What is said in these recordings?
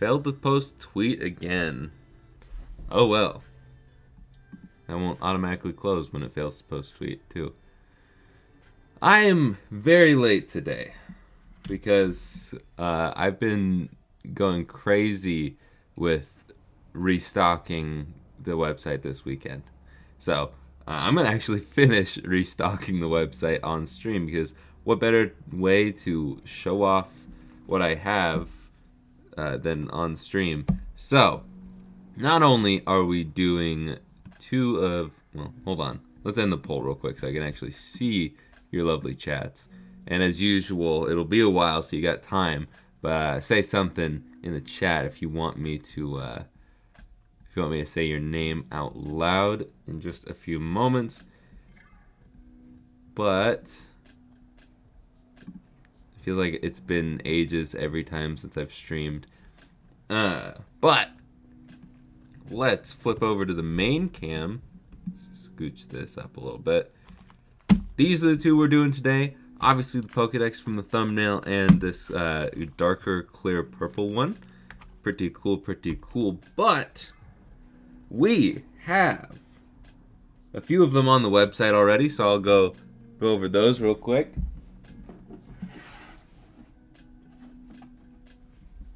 Failed to post tweet again. Oh well. That won't automatically close when it fails to post tweet too. I am very late today because I've been going crazy with restocking the website this weekend. So I'm going to actually finish restocking the website on stream, because what better way to show off what I have than on stream. So not only are we doing well, hold on. Let's end the poll real quick so I can actually see your lovely chats. And as usual, it'll be a while, so you got time. But say something in the chat if you want me to say your name out loud in just a few moments. But it feels like it's been ages every time since I've streamed. But let's flip over to the main cam. Let's scooch this up a little bit. These are the two we're doing today. Obviously the Pokédex from the thumbnail and this darker clear purple one. Pretty cool, pretty cool. But we have a few of them on the website already, so I'll go over those real quick.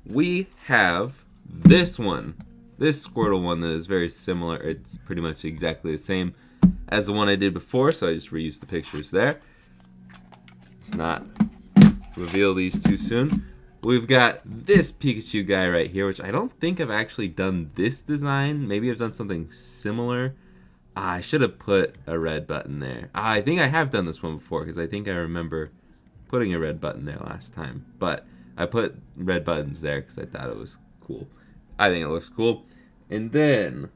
We have this one. This Squirtle one that is very similar. It's pretty much exactly the same as the one I did before, so I just reused the pictures there. Let's not reveal these too soon. We've got this Pikachu guy right here, which I don't think I've actually done this design. Maybe I've done something similar. I should have put a red button there. I think I have done this one before, because I think I remember putting a red button there last time. But I put red buttons there because I thought it was cool. I think it looks cool. And then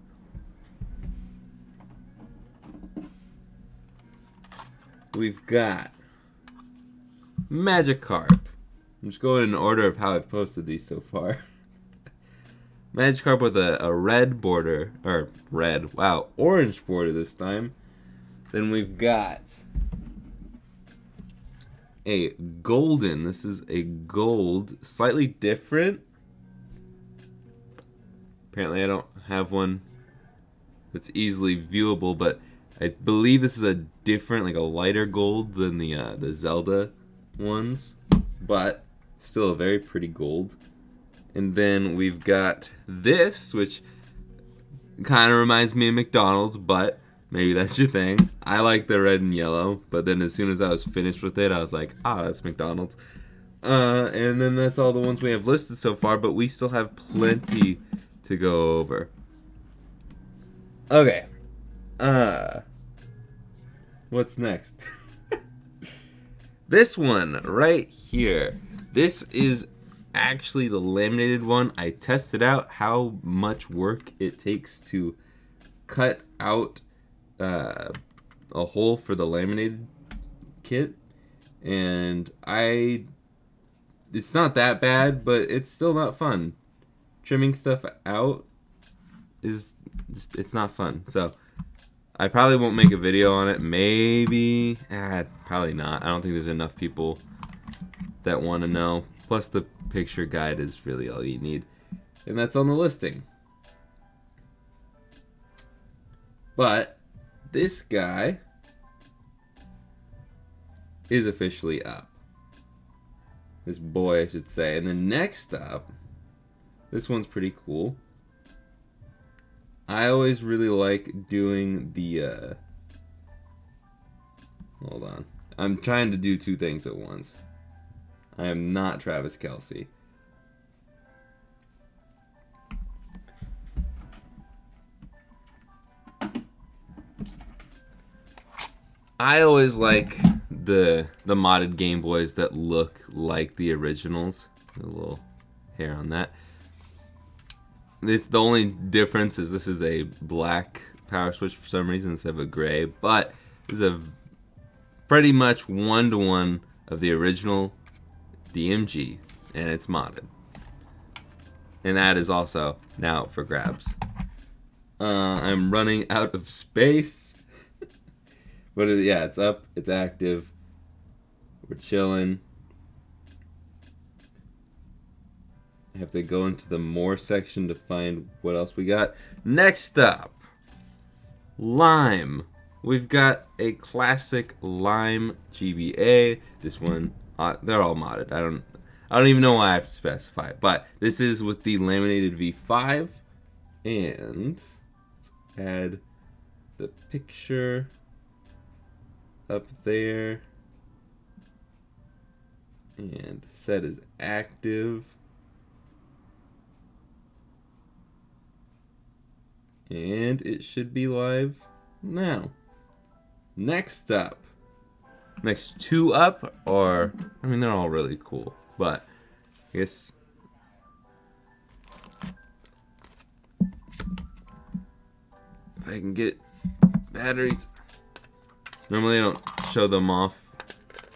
we've got Magikarp. I'm just going in order of how I've posted these so far. Magikarp with a red border, or red, wow, orange border this time. Then we've got a golden. This is a gold, slightly different. Apparently I don't have one that's easily viewable, but I believe this is a different, like a lighter gold than the Zelda ones, but still a very pretty gold. And then we've got this, which kind of reminds me of McDonald's, but maybe that's your thing. I like the red and yellow, but then as soon as I was finished with it, I was like, that's McDonald's. And then that's all the ones we have listed so far, but we still have plenty to go over. Okay. What's next? This one right here. This is actually the laminated one. I tested out how much work it takes to cut out a hole for the laminated kit, and it's not that bad, but it's still not fun. Trimming stuff out it's not fun. So I probably won't make a video on it. Maybe, probably not. I don't think there's enough people that want to know. Plus the picture guide is really all you need, and that's on the listing. But this guy is officially up. This boy, I should say. And then next up, this one's pretty cool. I always really like doing the hold on. I'm trying to do two things at once. I am not Travis Kelce. I always like the modded Game Boys that look like the originals. A little hair on that. The only difference is this is a black power switch for some reason instead of a gray, but it's a pretty much one-to-one of the original DMG, and it's modded. And that is also now up for grabs. I'm running out of space. But yeah, it's up, it's active. We're chilling. I have to go into the more section to find what else we got. Next up, Lime. We've got a classic Lime GBA. This one, they're all modded. I don't even know why I have to specify it, but this is with the Laminated V5, and let's add the picture up there, and set as active, and it should be live now. Next up, next two up are, I mean, they're all really cool, but I guess if I can get batteries. Normally I don't show them off.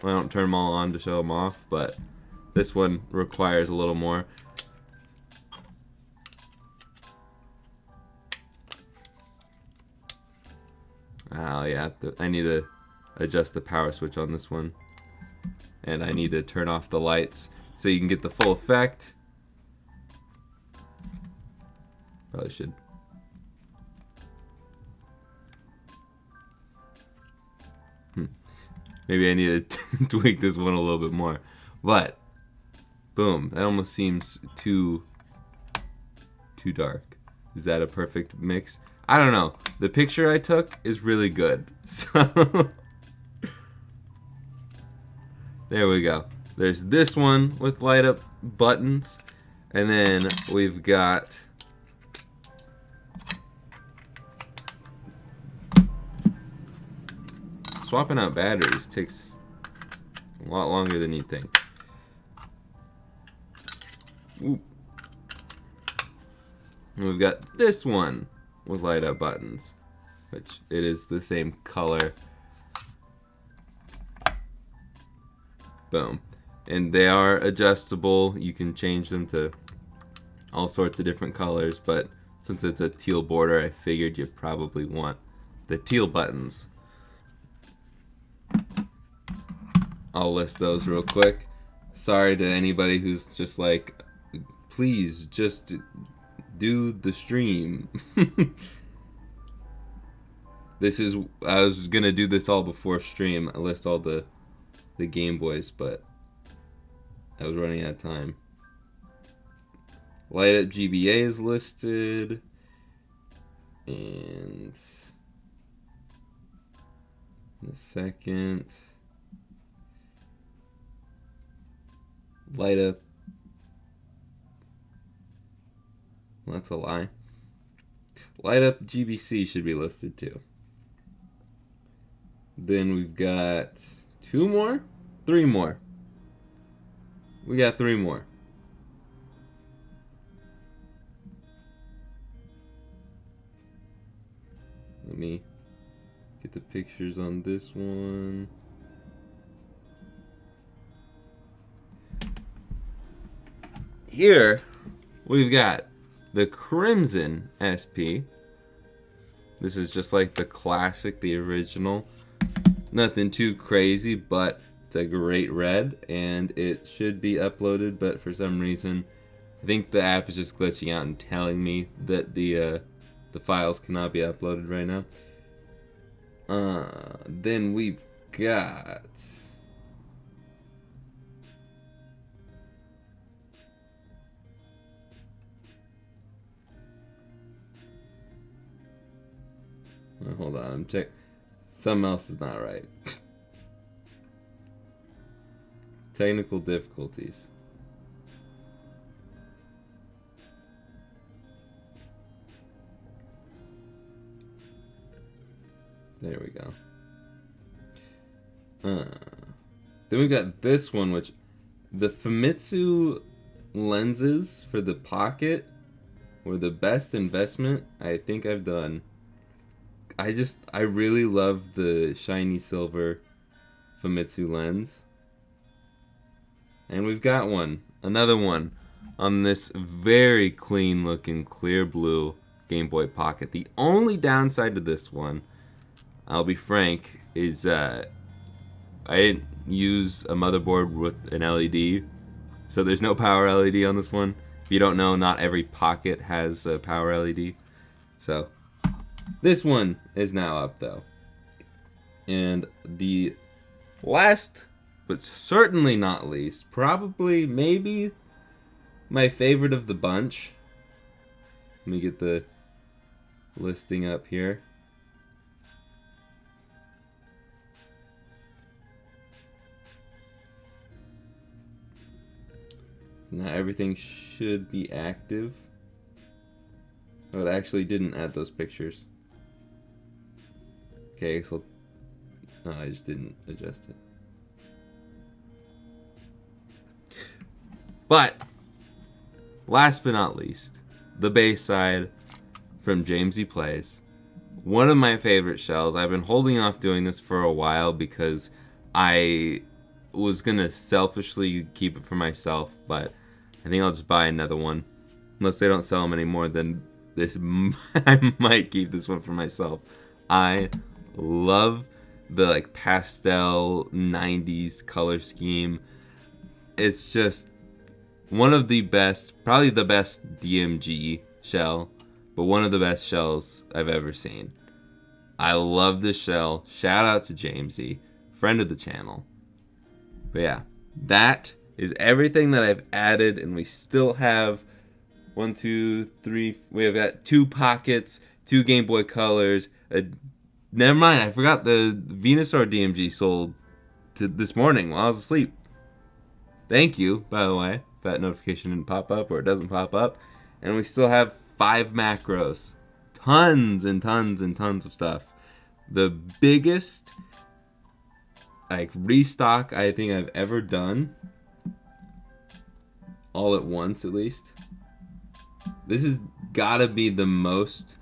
I don't turn them all on to show them off, but this one requires a little more. Oh yeah, I need to adjust the power switch on this one. And I need to turn off the lights so you can get the full effect. Probably should. Maybe I need to tweak this one a little bit more. But, boom, that almost seems too dark. Is that a perfect mix? I don't know. The picture I took is really good. So, there we go. There's this one with light up buttons. And then we've got swapping out batteries takes a lot longer than you'd think. Ooh. And we've got this one with light up buttons, which it is the same color. Boom. And they are adjustable. You can change them to all sorts of different colors, but since it's a teal border, I figured you probably want the teal buttons. I'll list those real quick. Sorry to anybody who's just like, please just do the stream. I was gonna do this all before stream. I list all the Game Boys, but I was running out of time. Light Up GBA is listed, and in a second, Light Up. Well, that's a lie. Light Up GBC should be listed too. Then we've got two more? Three more. We got three more. Let me get the pictures on this one. Here, we've got the Crimson SP. This is just like the classic, the original. Nothing too crazy, but it's a great red, and it should be uploaded, but for some reason, I think the app is just glitching out and telling me that the files cannot be uploaded right now. Then we've got hold on, I'm checking. Something else is not right. Technical difficulties. There we go. Then we got this one, which the Famitsu lenses for the pocket were the best investment I think I've done. I really love the shiny silver Famitsu lens. And we've got one, another one, on this very clean looking clear blue Game Boy Pocket. The only downside to this one, I'll be frank, is I didn't use a motherboard with an LED, so there's no power LED on this one. If you don't know, not every pocket has a power LED. So this one is now up though. And the last, but certainly not least, probably maybe my favorite of the bunch. Let me get the listing up here. Now everything should be active. Oh, it actually didn't add those pictures. Okay, so no, I just didn't adjust it. But last but not least, the base side from Jamesy Plays. One of my favorite shells. I've been holding off doing this for a while because I was gonna selfishly keep it for myself, but I think I'll just buy another one. Unless they don't sell them anymore, then this I might keep this one for myself. I love the like pastel 90s color scheme. It's just one of the best, probably the best DMG shell, but one of the best shells I've ever seen. I love this shell. Shout out to Jamesy, friend of the channel. But yeah, that is everything that I've added, and we still have 1, 2, 3. We have got 2 pockets, 2 Game Boy Colors. Never mind, I forgot the Venusaur DMG sold this morning while I was asleep. Thank you, by the way, if that notification didn't pop up or it doesn't pop up. And we still have 5 macros. Tons and tons and tons of stuff. The biggest like restock I think I've ever done, all at once at least. This has gotta be the most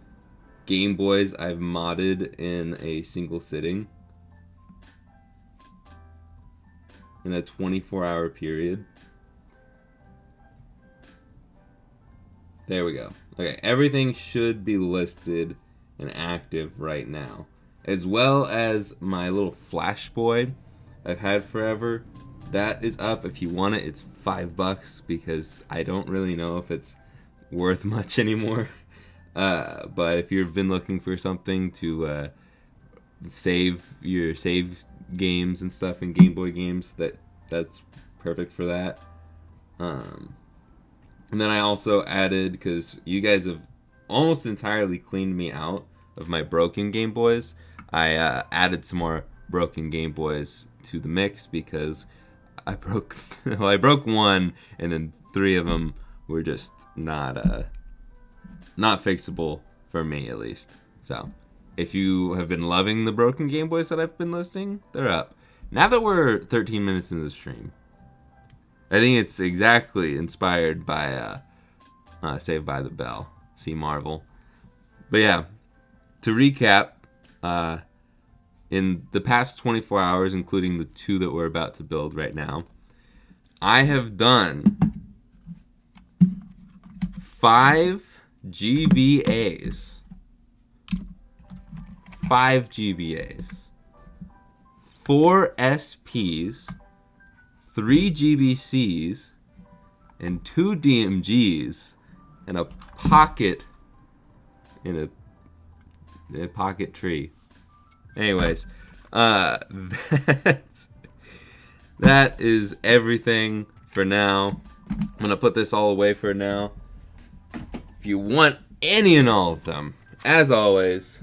Game Boys I've modded in a single sitting in a 24-hour period. There we go. Okay, everything should be listed and active right now, as well as my little Flash Boy I've had forever. That is up. If you want it, it's $5 because I don't really know if it's worth much anymore. But if you've been looking for something to save your saves games and stuff in Game Boy games, that's perfect for that. And then I also added, because you guys have almost entirely cleaned me out of my broken Game Boys, I added some more broken Game Boys to the mix because I broke well, I broke one, and then 3 of them were just not fixable for me, at least. So if you have been loving the broken Game Boys that I've been listing, they're up. Now that we're 13 minutes into the stream, I think it's exactly inspired by Saved by the Bell. See Marvel. But yeah, to recap, in the past 24 hours, including the 2 that we're about to build right now, I have done 5 GBAs. 5 GBAs. 4 SPs. 3 GBCs. And 2 DMGs. And a pocket in a pocket tree. Anyways, that is everything for now. I'm gonna put this all away for now. If you want any and all of them, as always,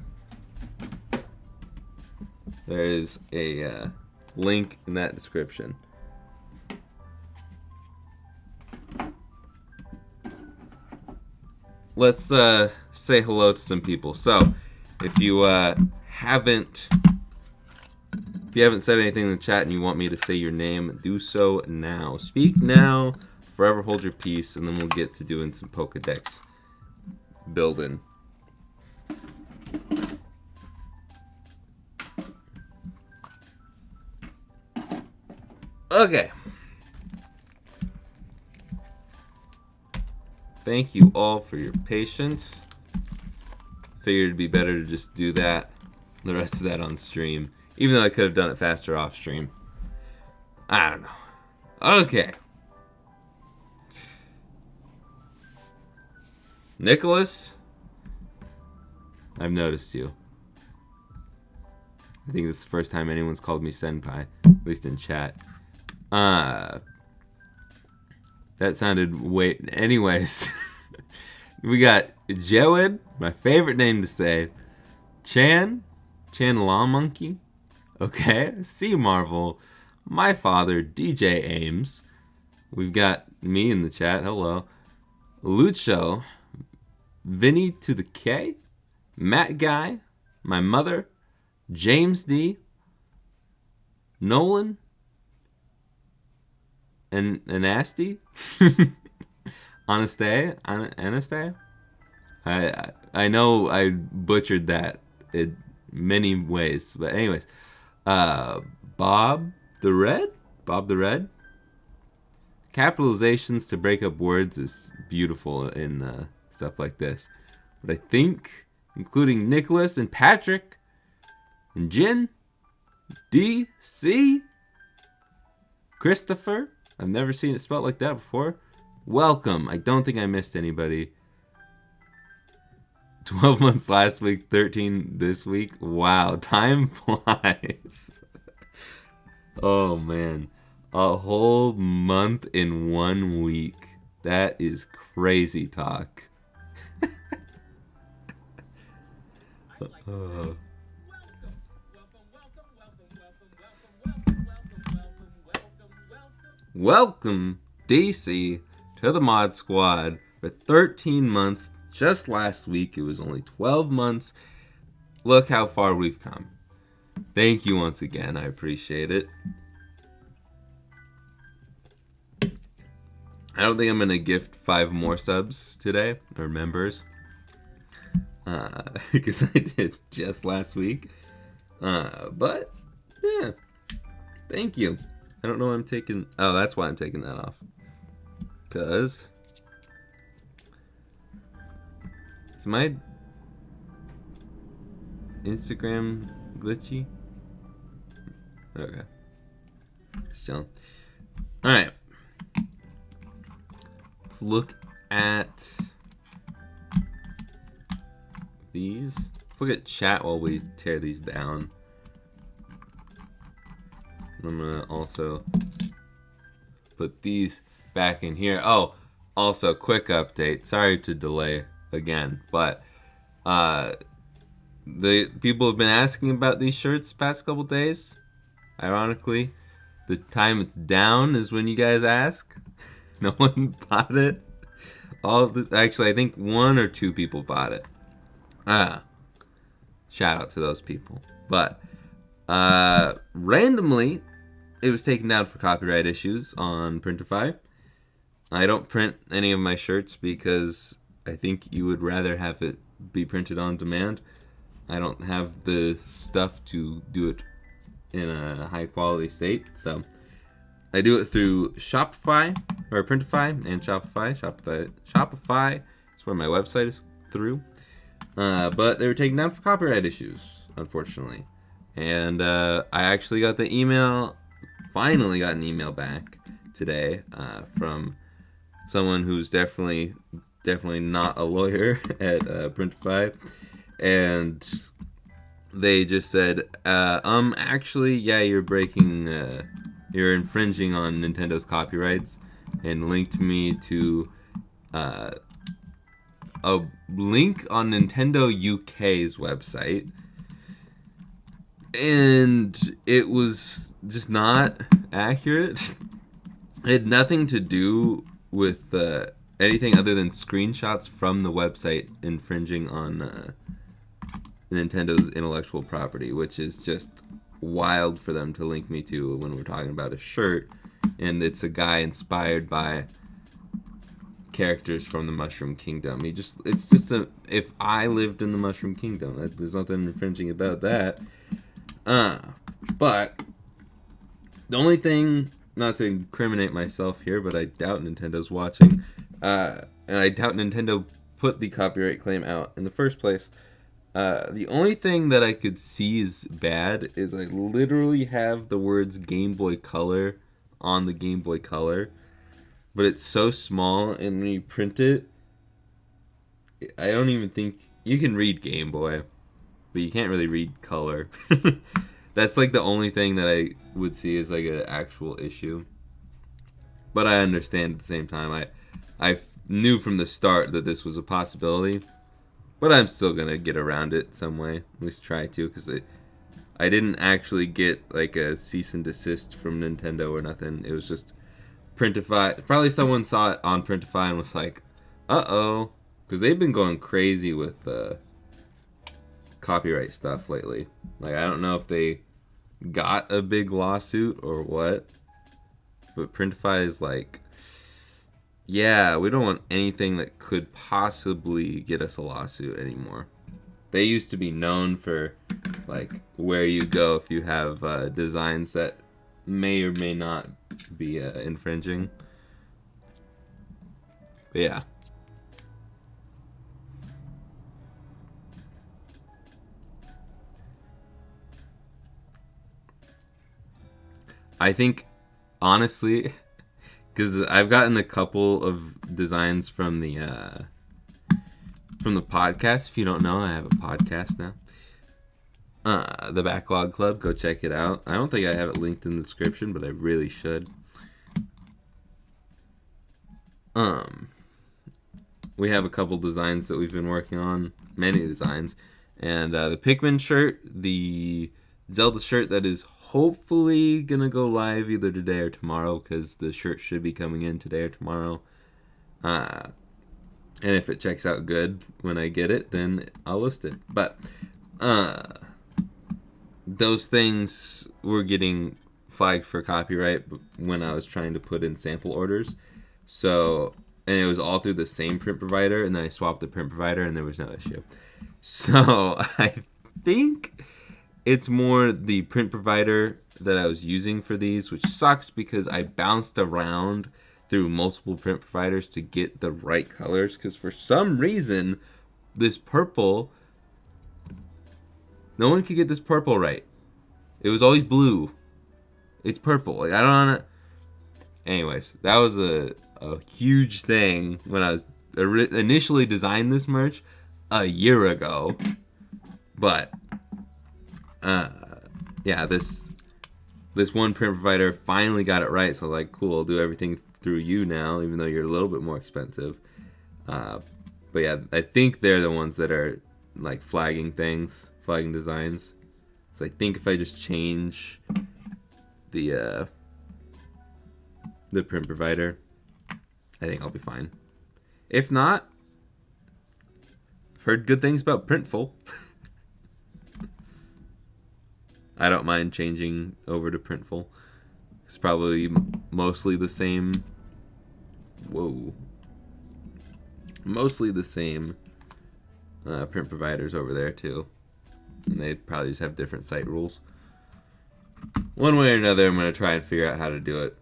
there is a link in that description. Let's say hello to some people. So, if you haven't said anything in the chat and you want me to say your name, do so now. Speak now, forever hold your peace, and then we'll get to doing some Pokédex building. Okay. Thank you all for your patience. Figured it'd be better to just do that, the rest of that on stream. Even though I could have done it faster off stream. I don't know. Okay. Nicholas, I've noticed you. I think this is the first time anyone's called me senpai, at least in chat. That sounded way... Anyways, we got Jewed, my favorite name to say. Chan Law Monkey. Okay, C Marvel, my father, DJ Ames. We've got me in the chat. Hello. Lucho, Vinny to the K, Matt Guy, my mother, James D, Nolan, and Anasty, Anastasia. I know I butchered that in many ways, but anyways, Bob the Red. Capitalizations to break up words is beautiful in stuff like this, but I think including Nicholas and Patrick and Jin, D, C, Christopher. I've never seen it spelled like that before. Welcome. I don't think I missed anybody. 12 months last week, 13 this week. Wow, time flies. Oh, man. A whole month in 1 week. That is crazy talk. Welcome, DC, to the Mod Squad for 13 months. Just last week, it was only 12 months. Look how far we've come. Thank you once again. I appreciate it. I don't think I'm going to gift 5 more subs today, or members, because I did just last week. But, yeah, thank you. I don't know why I'm taking... Oh, that's why I'm taking that off. Because... Is my Instagram glitchy? Okay. It's chilling. Alright. Let's look at these. Let's look at chat while we tear these down. I'm gonna also put these back in here. Oh, also, quick update. Sorry to delay again, but the people have been asking about these shirts the past couple days. Ironically, the time it's down is when you guys ask. No one bought it. Actually, I think 1 or 2 people bought it. Shout out to those people. But randomly, it was taken down for copyright issues on Printify. I don't print any of my shirts because I think you would rather have it be printed on demand. I don't have the stuff to do it in a high quality state, so I do it through Shopify, or Printify and Shopify. Shopify is where my website is through. But they were taken down for copyright issues, unfortunately. And I actually got the email, finally got an email back today from someone who's definitely not a lawyer at Printify. And they just said, actually, yeah, you're infringing on Nintendo's copyrights, and linked me to a link on Nintendo UK's website. And it was just not accurate. It had nothing to do with anything other than screenshots from the website infringing on Nintendo's intellectual property, which is just wild for them to link me to when we're talking about a shirt, and it's a guy inspired by characters from the Mushroom Kingdom. If I lived in the Mushroom Kingdom, there's nothing infringing about that. But the only thing, not to incriminate myself here, but I doubt Nintendo's watching, and I doubt Nintendo put the copyright claim out in the first place. The only thing that I could see is bad is I literally have the words Game Boy Color on the Game Boy Color, but it's so small, and when you print it, I don't even think you can read Game Boy, but you can't really read color. That's like the only thing that I would see as like an actual issue. But I understand at the same time. I knew from the start that this was a possibility, but I'm still gonna get around it some way. At least try to, because I didn't actually get like a cease and desist from Nintendo or nothing. It was just Printify. Probably someone saw it on Printify and was like, "Uh-oh," because they've been going crazy with copyright stuff lately. Like, I don't know if they got a big lawsuit or what, but Printify is like, yeah, we don't want anything that could possibly get us a lawsuit anymore. They used to be known for like where you go if you have designs that may or may not be infringing. But yeah. I think, honestly, because I've gotten a couple of designs from the podcast. If you don't know, I have a podcast now. The Backlog Club. Go check it out. I don't think I have it linked in the description, but I really should. We have a couple designs that we've been working on. Many designs. And the Pikmin shirt, the Zelda shirt that is hopefully gonna go live either today or tomorrow, because the shirt should be coming in today or tomorrow. And if it checks out good when I get it, then I'll list it. But those things were getting flagged for copyright when I was trying to put in sample orders. So, and it was all through the same print provider, and then I swapped the print provider and there was no issue. So I think it's more the print provider that I was using for these, which sucks because I bounced around through multiple print providers to get the right colors, because for some reason this purple, no one could get this purple right. It was always blue. It's purple. Like, I don't know. Anyways, that was a huge thing when I was initially designed this merch a year ago. But yeah, this one print provider finally got it right. So like, cool, I'll do everything through you now, even though you're a little bit more expensive. But yeah, I think they're the ones that are like flagging designs. So I think if I just change the print provider, I think I'll be fine. If not, I've heard good things about Printful. I don't mind changing over to Printful. It's probably mostly the same. Whoa. Mostly the same print providers over there too. And they probably just have different site rules. One way or another, I'm going to try and figure out how to do it.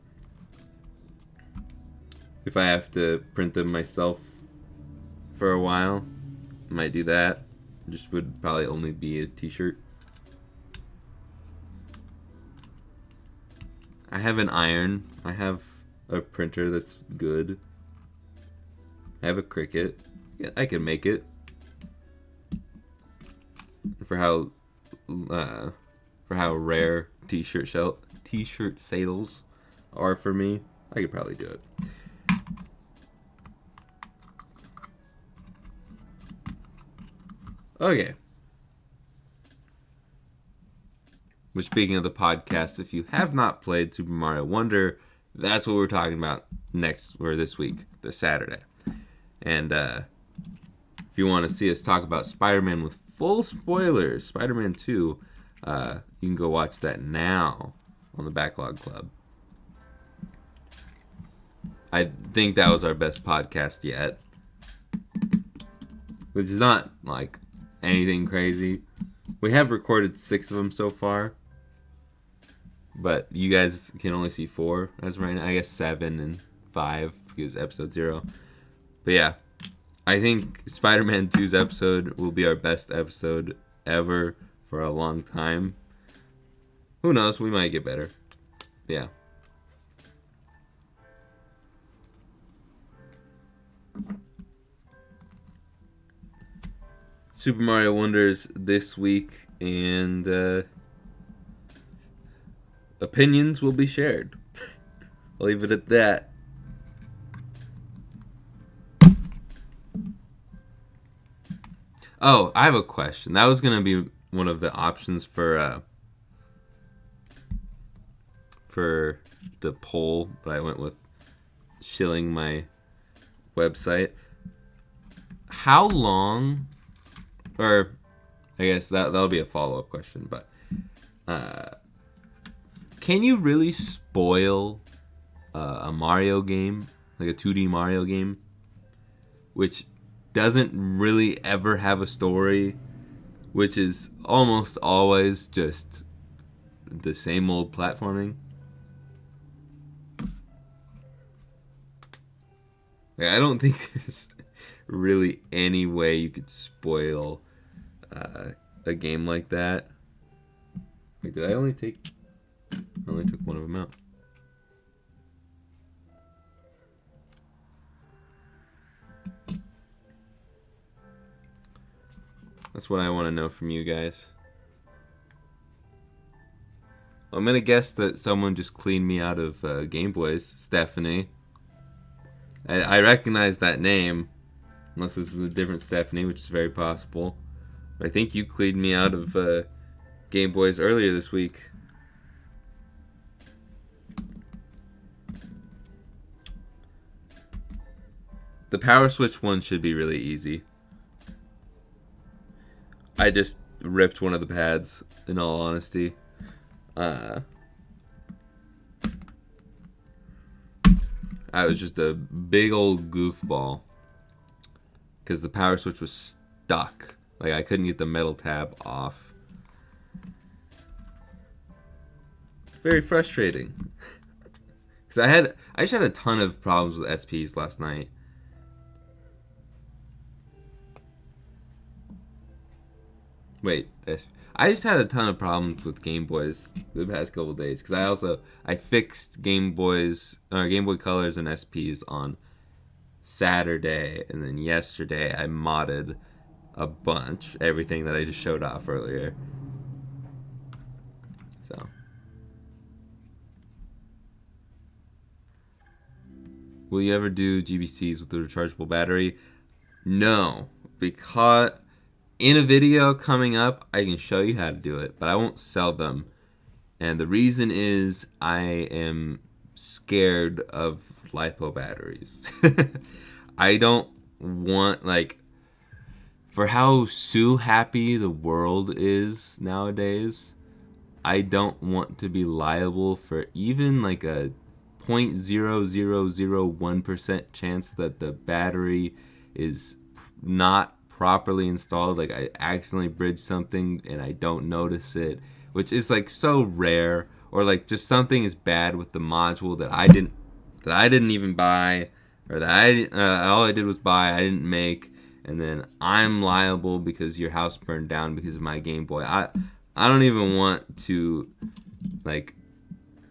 If I have to print them myself for a while, I might do that. Just would probably only be a t-shirt. I have an iron. I have a printer that's good. I have a Cricut. Yeah, I can make it. For how rare t-shirt sales are for me, I could probably do it. Okay. Which, speaking of the podcast, if you have not played Super Mario Wonder, that's what we're talking about this week, this Saturday. And if you want to see us talk about Spider-Man with full spoilers, Spider-Man 2, you can go watch that now on the Backlog Club. I think that was our best podcast yet, which is not like anything crazy. We have recorded 6 of them so far, but you guys can only see 4 as of right now. I guess 7 and 5 because episode 0. But yeah, I think Spider-Man 2's episode will be our best episode ever for a long time. Who knows? We might get better. Yeah. Super Mario Wonders this week, and opinions will be shared. I'll leave it at that. Oh, I have a question. That was gonna be one of the options for the poll, but I went with shilling my website. How long, or I guess that'll be a follow-up question, but can you really spoil a Mario game, like a 2D Mario game, which doesn't really ever have a story, which is almost always just the same old platforming? Like, I don't think there's really any way you could spoil a game like that. Like, did I only took one of them out. That's what I want to know from you guys. I'm gonna guess that someone just cleaned me out of Game Boys. Stephanie. I recognize that name, unless this is a different Stephanie, which is very possible. But I think you cleaned me out of Game Boys earlier this week. The power switch one should be really easy. I just ripped one of the pads, in all honesty. I was just a big old goofball. Because the power switch was stuck. Like, I couldn't get the metal tab off. Very frustrating. Because I just had a ton of problems with SPs last night. Wait, I just had a ton of problems with Game Boys the past couple days because I fixed Game Boy Colors and SPs on Saturday, and then yesterday I modded a bunch, everything that I just showed off earlier. So, will you ever do GBCs with a rechargeable battery? No, because in a video coming up, I can show you how to do it, but I won't sell them. And the reason is I am scared of LiPo batteries. I don't want, like, for how happy the world is nowadays, I don't want to be liable for even like a 0.0001% chance that the battery is not properly installed. Like, I accidentally bridge something and I don't notice it, which is like so rare. Or like just something is bad with the module that I didn't even buy, or that all I did was buy, I didn't make, and then I'm liable because your house burned down because of my Game Boy. I don't even want to, like,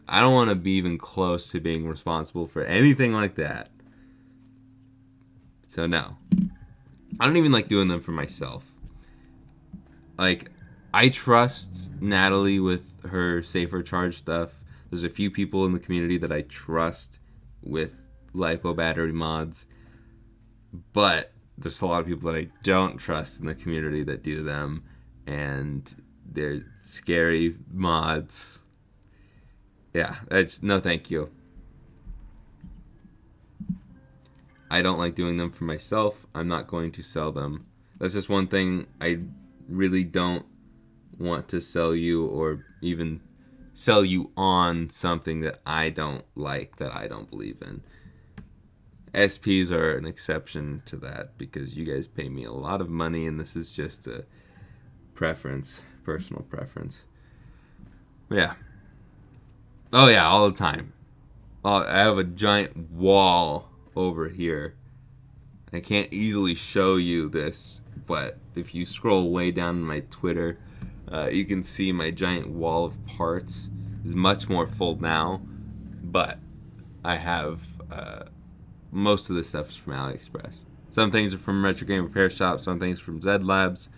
I don't want to be even close to being responsible for anything like that. So no. I don't even like doing them for myself. Like, I trust Natalie with her safer charge stuff. There's a few people in the community that I trust with LiPo battery mods. But there's a lot of people that I don't trust in the community that do them. And they're scary mods. Yeah, no thank you. I don't like doing them for myself. I'm not going to sell them. That's just one thing I really don't want to sell you, or even sell you on something that I don't like, that I don't believe in. SPs are an exception to that because you guys pay me a lot of money, and this is just a preference, personal preference. Yeah. Oh yeah, all the time. I have a giant wall over here. I can't easily show you this, but if you scroll way down my Twitter, you can see my giant wall of parts is much more full now, but I have most of this stuff is from AliExpress. Some things are from Retro Game Repair Shop, some things from Zed Labs.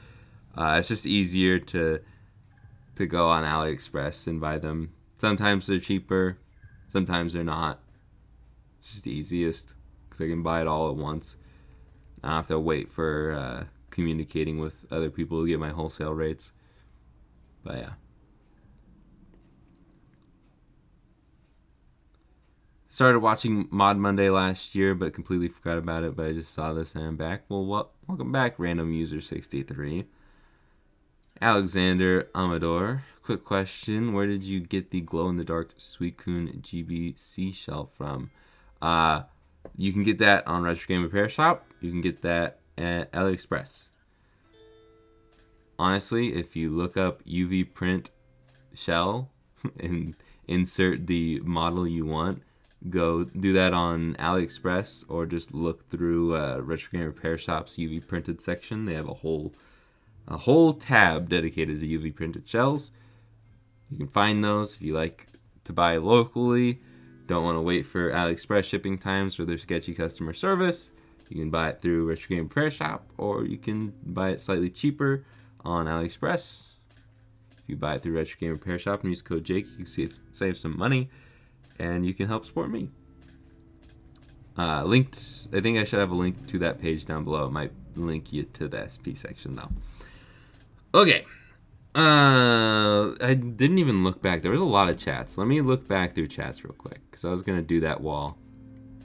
It's just easier to go on AliExpress and buy them. Sometimes they're cheaper, sometimes they're not. It's just the easiest because I can buy it all at once. I don't have to wait for communicating with other people to get my wholesale rates. But yeah. Started watching Mod Monday last year, but completely forgot about it. But I just saw this and I'm back. Well, welcome back, random user 63. Alexander Amador. Quick question: where did you get the glow-in-the-dark Suicune GBC shell from? You can get that on Retro Game Repair Shop. You can get that at AliExpress. Honestly, if you look up UV print shell and insert the model you want, go do that on AliExpress or just look through Retro Game Repair Shop's UV printed section. They have a whole tab dedicated to UV printed shells. You can find those if you like to buy locally. Don't want to wait for AliExpress shipping times or their sketchy customer service. You can buy it through Retro Game Repair Shop, or you can buy it slightly cheaper on AliExpress. If you buy it through Retro Game Repair Shop and use code Jake, you can save some money, and you can help support me. Linked. I think I should have a link to that page down below. It might link you to the SP section though. Okay. I didn't even look back. There was a lot of chats. Let me look back through chats real quick, because I was going to do that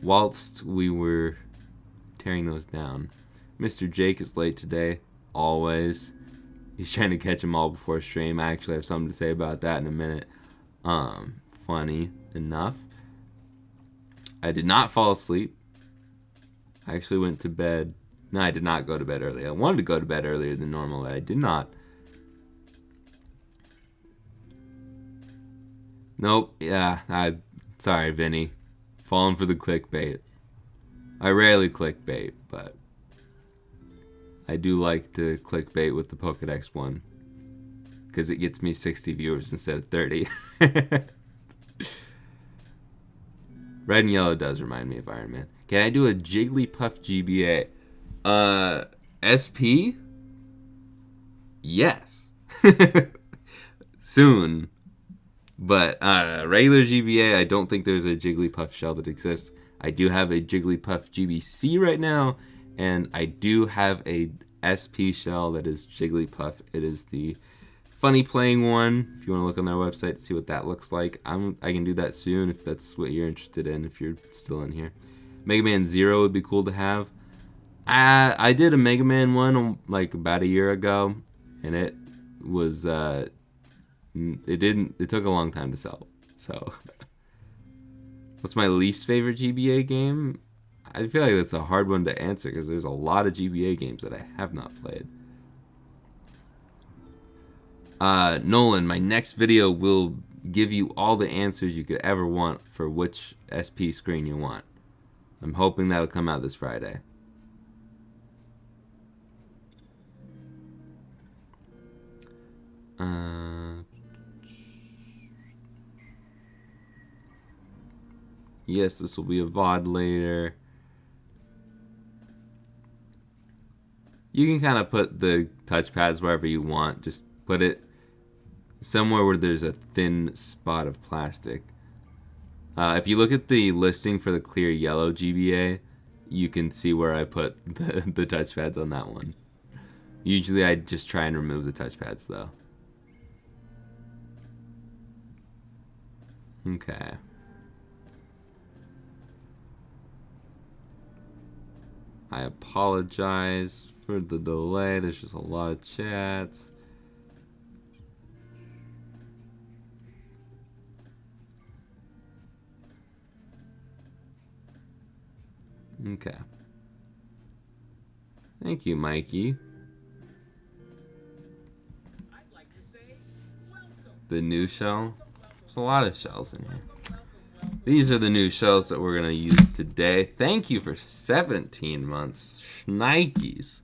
whilst we were tearing those down. Mr. Jake is late today, always. He's trying to catch them all before stream. I actually have something to say about that in a minute. Funny enough, I did not fall asleep. I actually went to bed. No, I did not go to bed early. I wanted to go to bed earlier than normal, but I did not. Nope. Yeah. Sorry, Vinny. Falling for the clickbait. I rarely clickbait, but I do like to clickbait with the Pokédex one, because it gets me 60 viewers instead of 30. Red and yellow does remind me of Iron Man. Can I do a Jigglypuff GBA? SP? Yes. Soon. But regular GBA, I don't think there's a Jigglypuff shell that exists. I do have a Jigglypuff GBC right now, and I do have a SP shell that is Jigglypuff. It is the funny playing one. If you want to look on their website to see what that looks like, I can do that soon if that's what you're interested in, if you're still in here. Mega Man Zero would be cool to have. I did a Mega Man one like about a year ago, and it was it took a long time to sell. So what's my least favorite GBA game? I feel like that's a hard one to answer because there's a lot of GBA games that I have not played. Nolan, my next video will give you all the answers you could ever want for which SP screen you want. I'm hoping that'll come out this Friday. Yes, this will be a VOD later. You can kind of put the touchpads wherever you want. Just put it somewhere where there's a thin spot of plastic. If you look at the listing for the clear yellow GBA, you can see where I put the touchpads on that one. Usually I just try and remove the touchpads though. Okay. I apologize for the delay. There's just a lot of chats. Okay. Thank you, Mikey. The new shell. There's a lot of shells in here. These are the new shells that we're going to use today. Thank you for 17 months. Schnikes.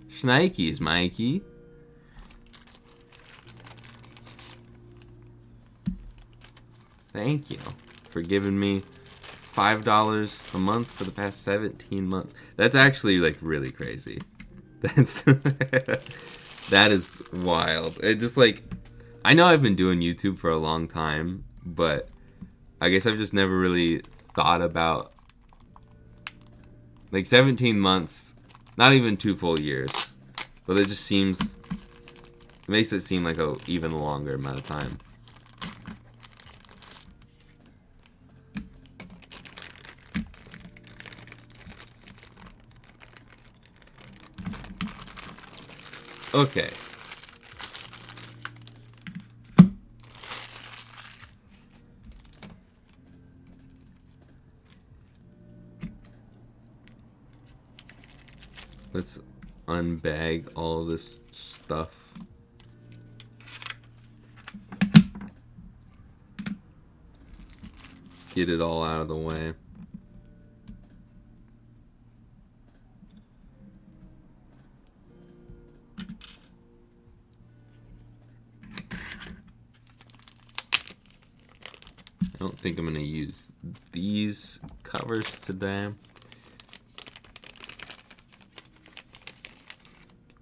Schnikes, Mikey. Thank you for giving me $5 a month for the past 17 months. That's actually like really crazy. That's that is wild. It just like, I know I've been doing YouTube for a long time, but I guess I've just never really thought about like 17 months, not even 2 full years. But it just seems, it makes it seem like a even longer amount of time. Okay. Let's unbag all this stuff. Get it all out of the way. I don't think I'm going to use these covers today.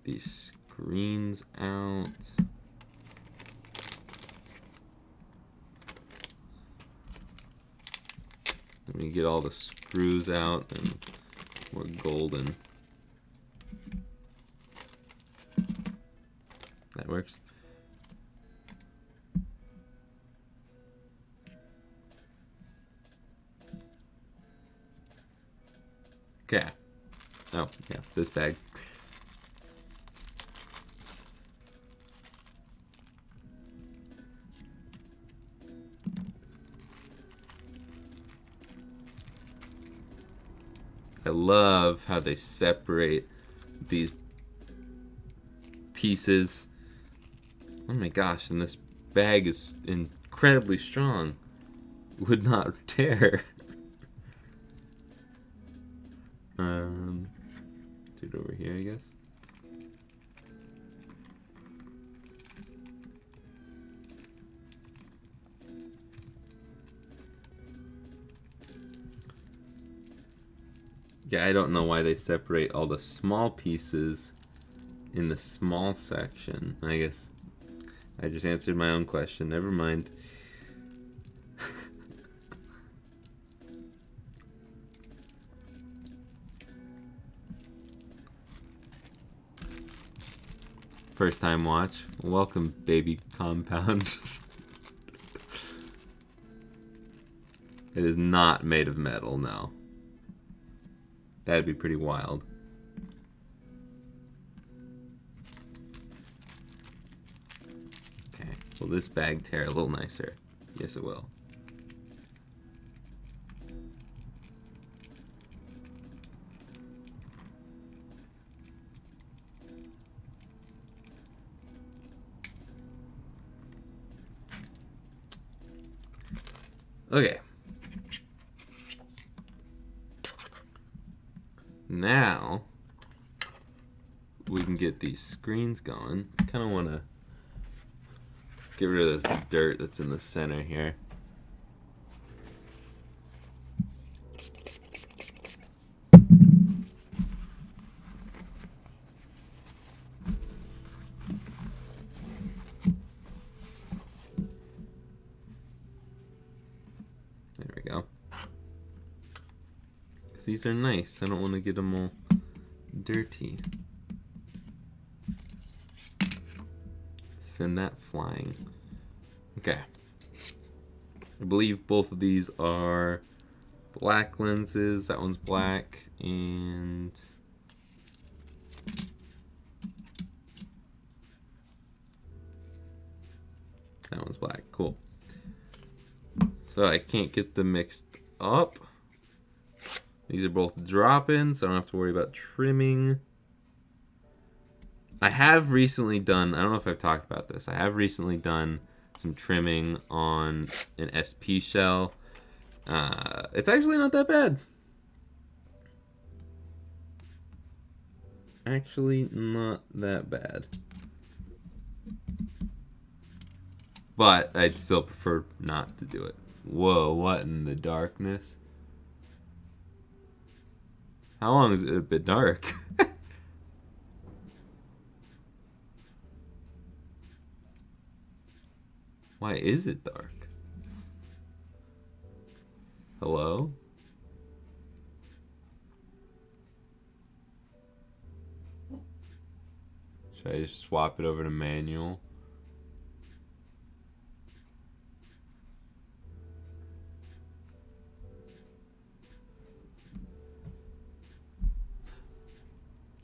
These screens out. Let me get all the screws out and we're golden. That works. Okay. Oh, yeah, this bag. I love how they separate these pieces. Oh my gosh, and this bag is incredibly strong. Would not tear. Do it over here, I guess. Yeah, I don't know why they separate all the small pieces in the small section. I guess I just answered my own question. Never mind. First time watch. Welcome, baby compound. It is not made of metal, no. That'd be pretty wild. Okay, will this bag tear a little nicer? Yes, it will. Okay. Now we can get these screens going. I kind of want to get rid of this dirt that's in the center here. There we go. These are nice. I don't want to get them all dirty. Send that flying. Okay. I believe both of these are black lenses. That one's black and that one's black. Cool. So I can't get them mixed up. These are both drop-ins, so I don't have to worry about trimming. I have recently done, I don't know if I've talked about this, I have recently done some trimming on an SP shell. It's actually not that bad. Actually not that bad. But I'd still prefer not to do it. Whoa, what in the darkness? How long is it a bit dark? Why is it dark? Hello? Should I just swap it over to manual?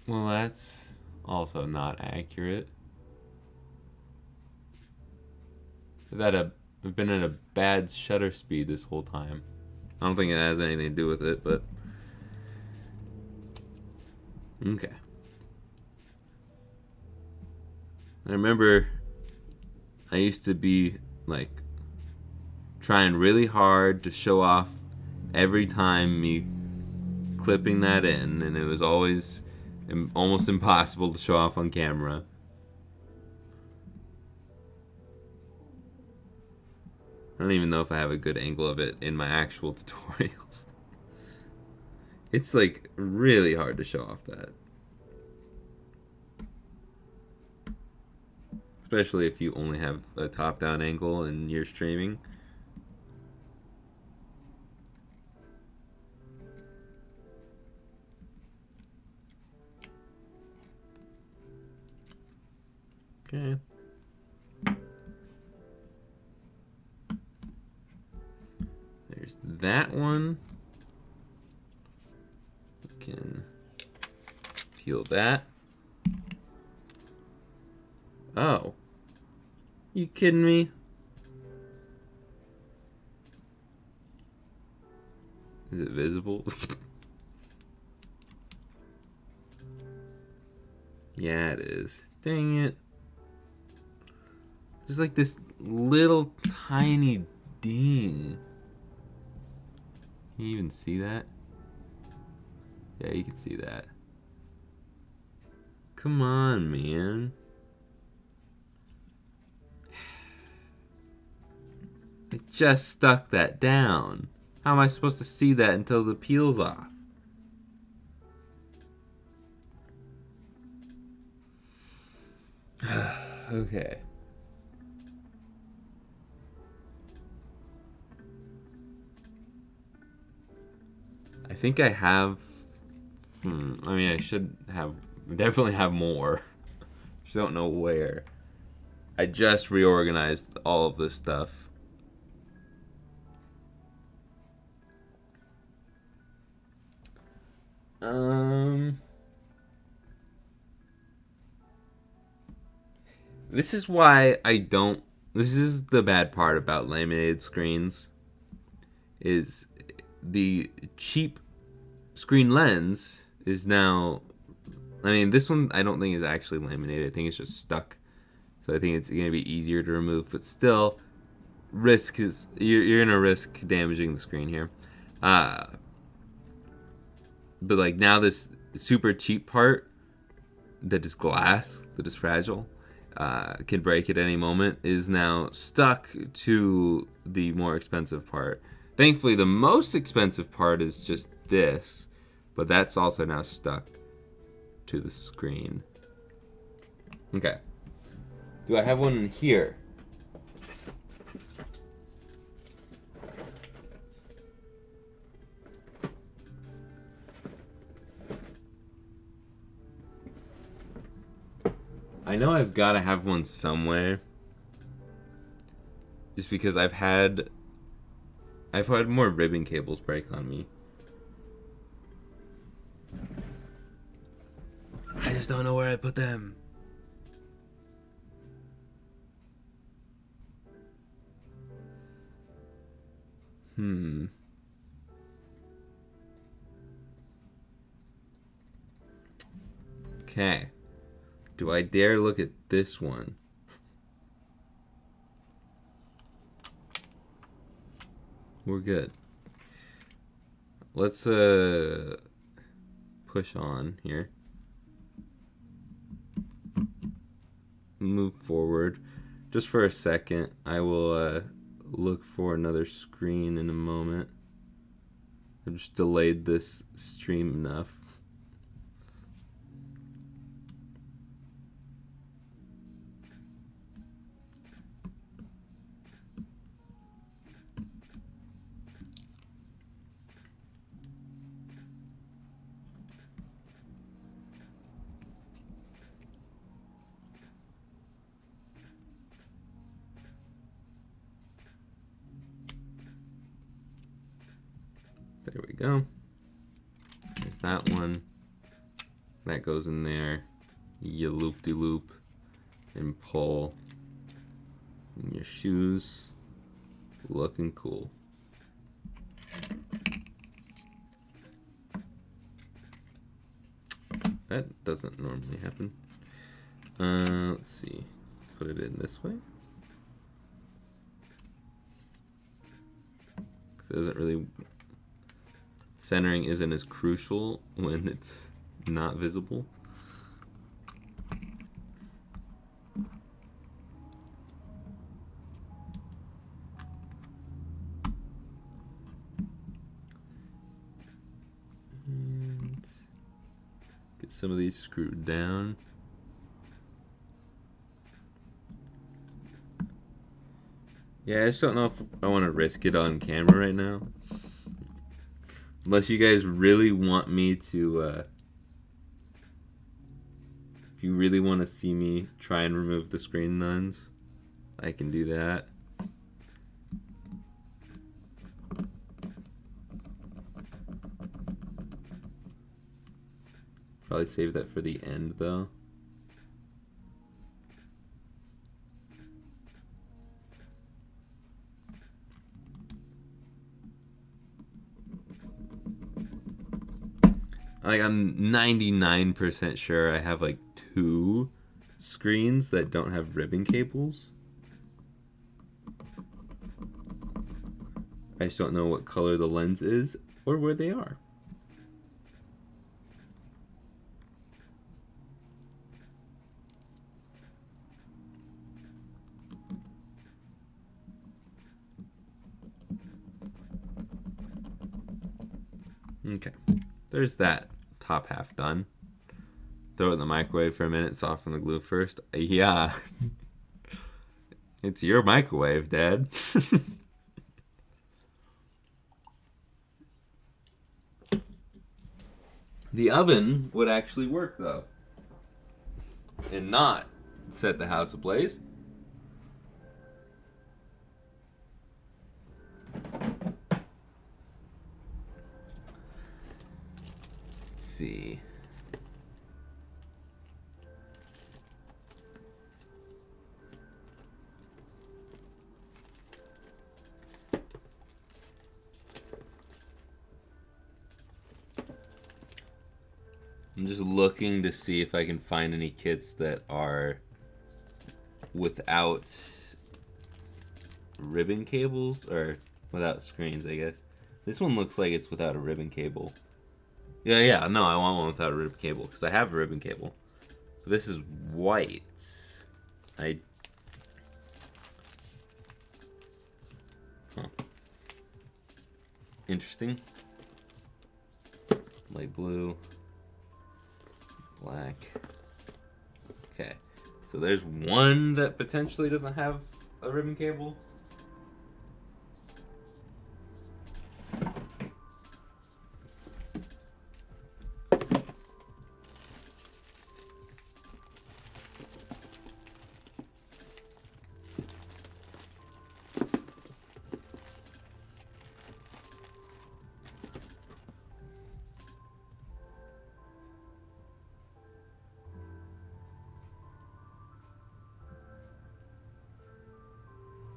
Well, that's also not accurate. I've been at a bad shutter speed this whole time. I don't think it has anything to do with it, but okay. I remember I used to be like trying really hard to show off every time me clipping that in, and it was always almost impossible to show off on camera. I don't even know if I have a good angle of it in my actual tutorials. It's like really hard to show off that. Especially if you only have a top-down angle and you're streaming. Okay. There's that one. We can peel that. Oh. You kidding me? Is it visible? Yeah, it is. Dang it. There's like this little tiny ding. Can you even see that? Yeah, you can see that. Come on, man. I just stuck that down. How am I supposed to see that until the peel's off? Okay. I think I have... I mean, I should have... definitely have more. Just don't know where. I just reorganized all of this stuff. This is why I don't... This is the bad part about laminated screens. Is the cheap screen lens is now... I mean, this one I don't think is actually laminated. I think it's just stuck. So I think it's going to be easier to remove. But still, risk is... You're going to risk damaging the screen here. But like now this super cheap part that is glass, that is fragile, can break at any moment, is now stuck to the more expensive part. Thankfully, the most expensive part is just this, but that's also now stuck to the screen. Okay. Do I have one in here? I know I've got to have one somewhere. Just because I've had more ribbon cables break on me. I just don't know where I put them. Okay. Do I dare look at this one? We're good. Let's push on here. Move forward. Just for a second. I will look for another screen in a moment. I've just delayed this stream enough. There we go. There's that one. That goes in there. You loop-de-loop and pull. And your shoes looking cool. That doesn't normally happen. Let's see. Put it in this way. Because it doesn't really... Centering isn't as crucial when it's not visible. And get some of these screwed down. Yeah, I just don't know if I want to risk it on camera right now. Unless you guys really want me to, if you really want to see me try and remove the screen nuns, I can do that. Probably save that for the end though. Like, I'm 99% sure I have like 2 screens that don't have ribbon cables. I just don't know what color the lens is or where they are. Okay, there's that top half done. Throw it in the microwave for a minute, soften the glue first. Yeah. It's your microwave, Dad. The oven would actually work, though. And not set the house ablaze. Let's see. I'm just looking to see if I can find any kits that are without ribbon cables, or without screens, I guess. This one looks like it's without a ribbon cable. Yeah, no, I want one without a ribbon cable, because I have a ribbon cable. But this is white. Huh. Interesting. Light blue. Black. Okay, so there's one that potentially doesn't have a ribbon cable.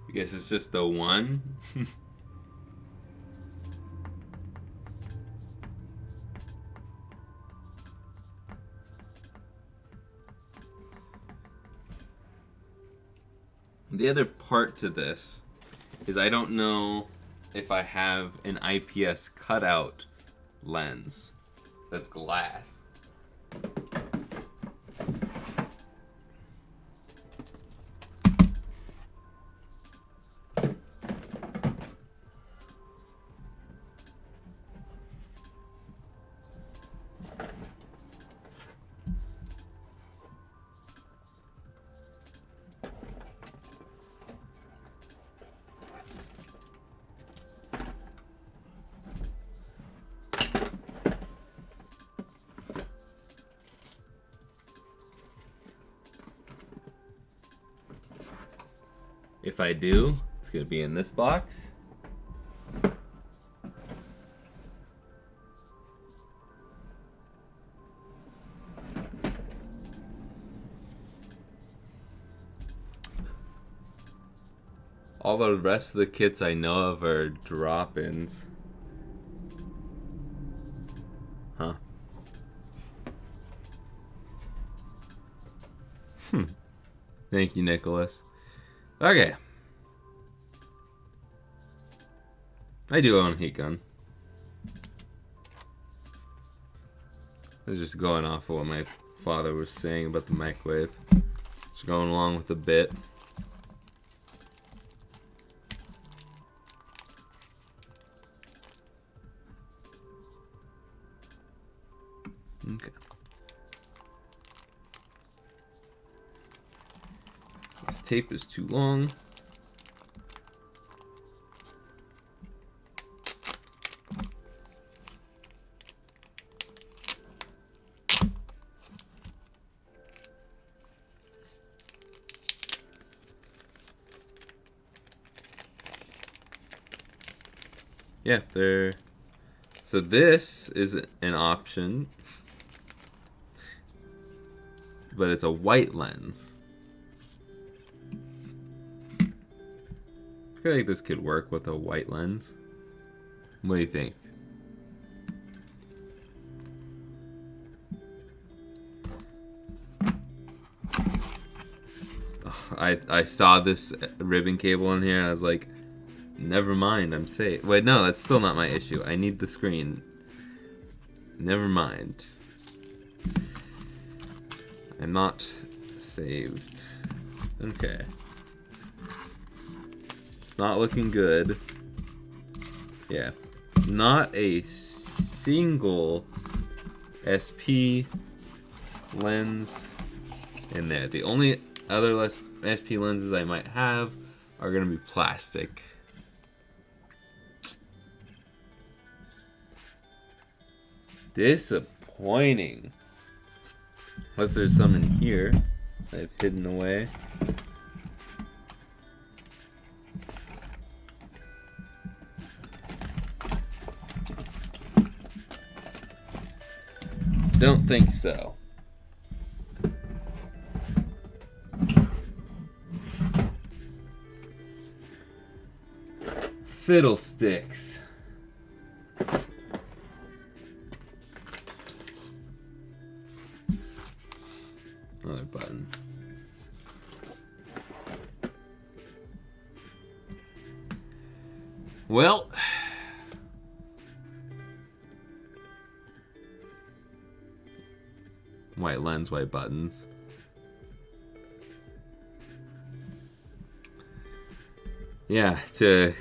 I guess it's just the one. The other part to this is I don't know if I have an IPS cutout lens that's glass. If I do, it's going to be in this box. All the rest of the kits I know of are drop-ins. Huh. Thank you, Nicholas. Okay. I do own a heat gun. I was just going off of what my father was saying about the microwave. Just going along with the bit. Okay. This tape is too long. Yeah, there. So this is an option, but it's a white lens. I feel like this could work with a white lens. What do you think? Oh, I saw this ribbon cable in here and I was like, never mind, I'm safe. Wait, no, that's still not my issue. I need the screen. Never mind. I'm not saved. Okay. It's not looking good. Yeah. Not a single SP lens in there. The only other SP lenses I might have are going to be plastic. Disappointing. Unless there's some in here I've hidden away. Don't think so. Fiddlesticks. Another button. Well, white lens, white buttons. Yeah, to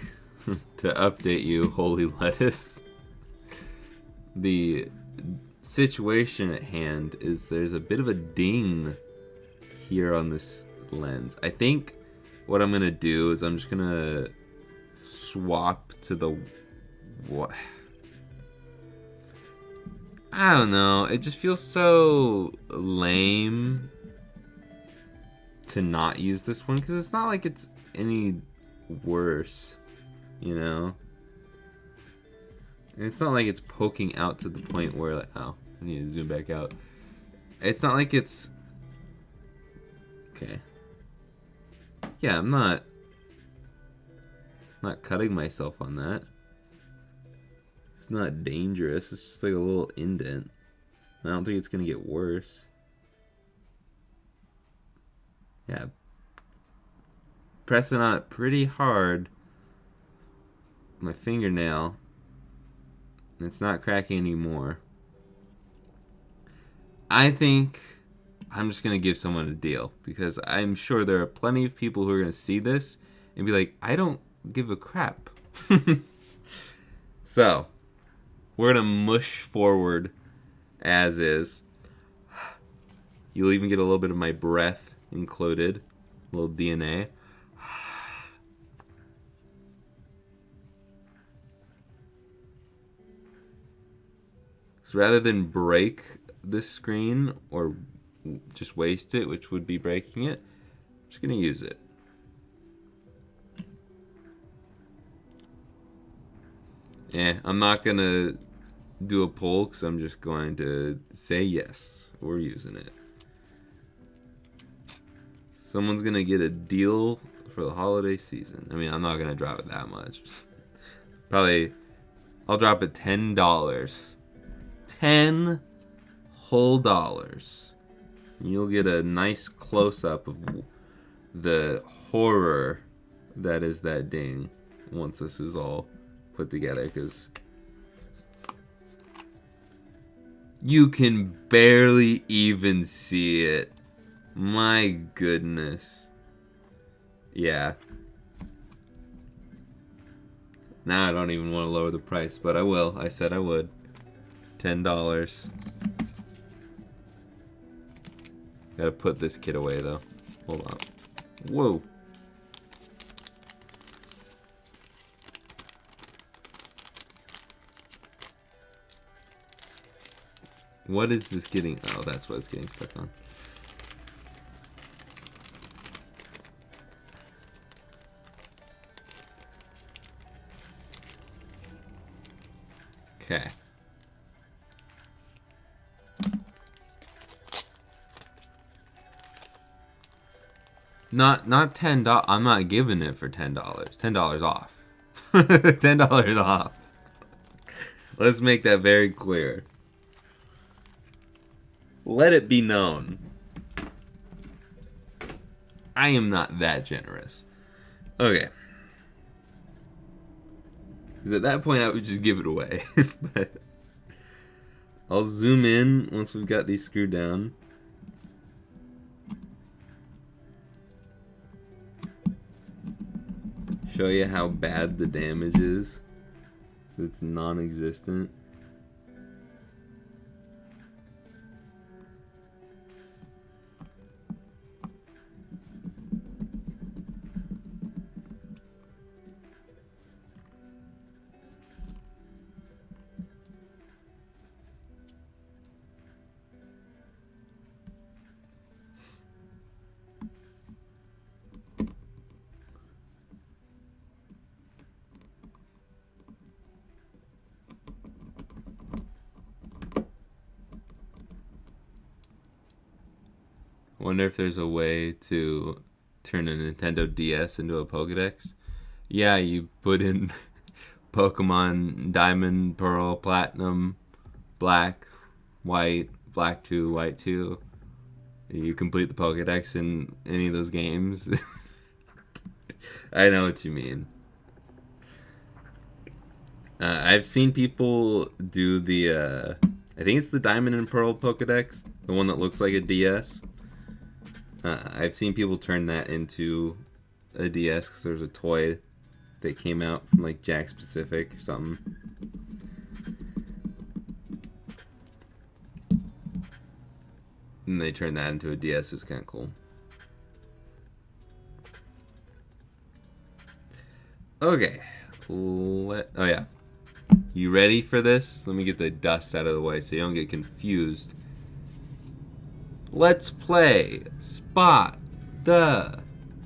update you, holy lettuce. The situation at hand is there's a bit of a ding here on this lens. I think what I'm gonna do is I'm just gonna swap to the what? I don't know. It just feels so lame to not use this one because it's not like it's any worse, you know? And it's not like it's poking out to the point where, like, oh, I need to zoom back out. It's not like it's... Okay. Yeah, I'm not cutting myself on that. It's not dangerous. It's just like a little indent. I don't think it's going to get worse. Yeah. Pressing on it pretty hard. My fingernail. And it's not cracking anymore. I think I'm just going to give someone a deal. Because I'm sure there are plenty of people who are going to see this and be like, I don't give a crap. So, we're going to mush forward as is. You'll even get a little bit of my breath included. A little DNA. So rather than break this screen or just waste it, which would be breaking it, I'm just going to use it. Yeah, I'm not going to do a poll because I'm just going to say yes, we're using it. Someone's going to get a deal for the holiday season. I mean, I'm not gonna drop it that much. Probably, I'll drop it $10. 10 whole dollars. You'll get a nice close-up of the horror that is that ding once this is all put together, because you can barely even see it. My goodness. Yeah. Now I don't even want to lower the price, but I will. I said I would. $10. Gotta put this kid away though. Hold on. Whoa. What is this getting? Oh, that's what it's getting stuck on. Okay. Not $10. I'm not giving it for $10. $10 off. $10 off. Let's make that very clear. Let it be known. I am not that generous. Okay. Because at that point I would just give it away. But I'll zoom in once we've got these screwed down. Show you how bad the damage is. It's non-existent. I wonder if there's a way to turn a Nintendo DS into a Pokédex. Yeah, you put in Pokemon Diamond, Pearl, Platinum, Black, White, Black 2, White 2. You complete the Pokédex in any of those games. I know what you mean. I've seen people do the, I think it's the Diamond and Pearl Pokédex, the one that looks like a DS. I've seen people turn that into a DS because there's a toy that came out from like Jakks Pacific or something. And they turned that into a DS. It was kind of cool. Okay. Oh yeah. You ready for this? Let me get the dust out of the way so you don't get confused. Let's play Spot the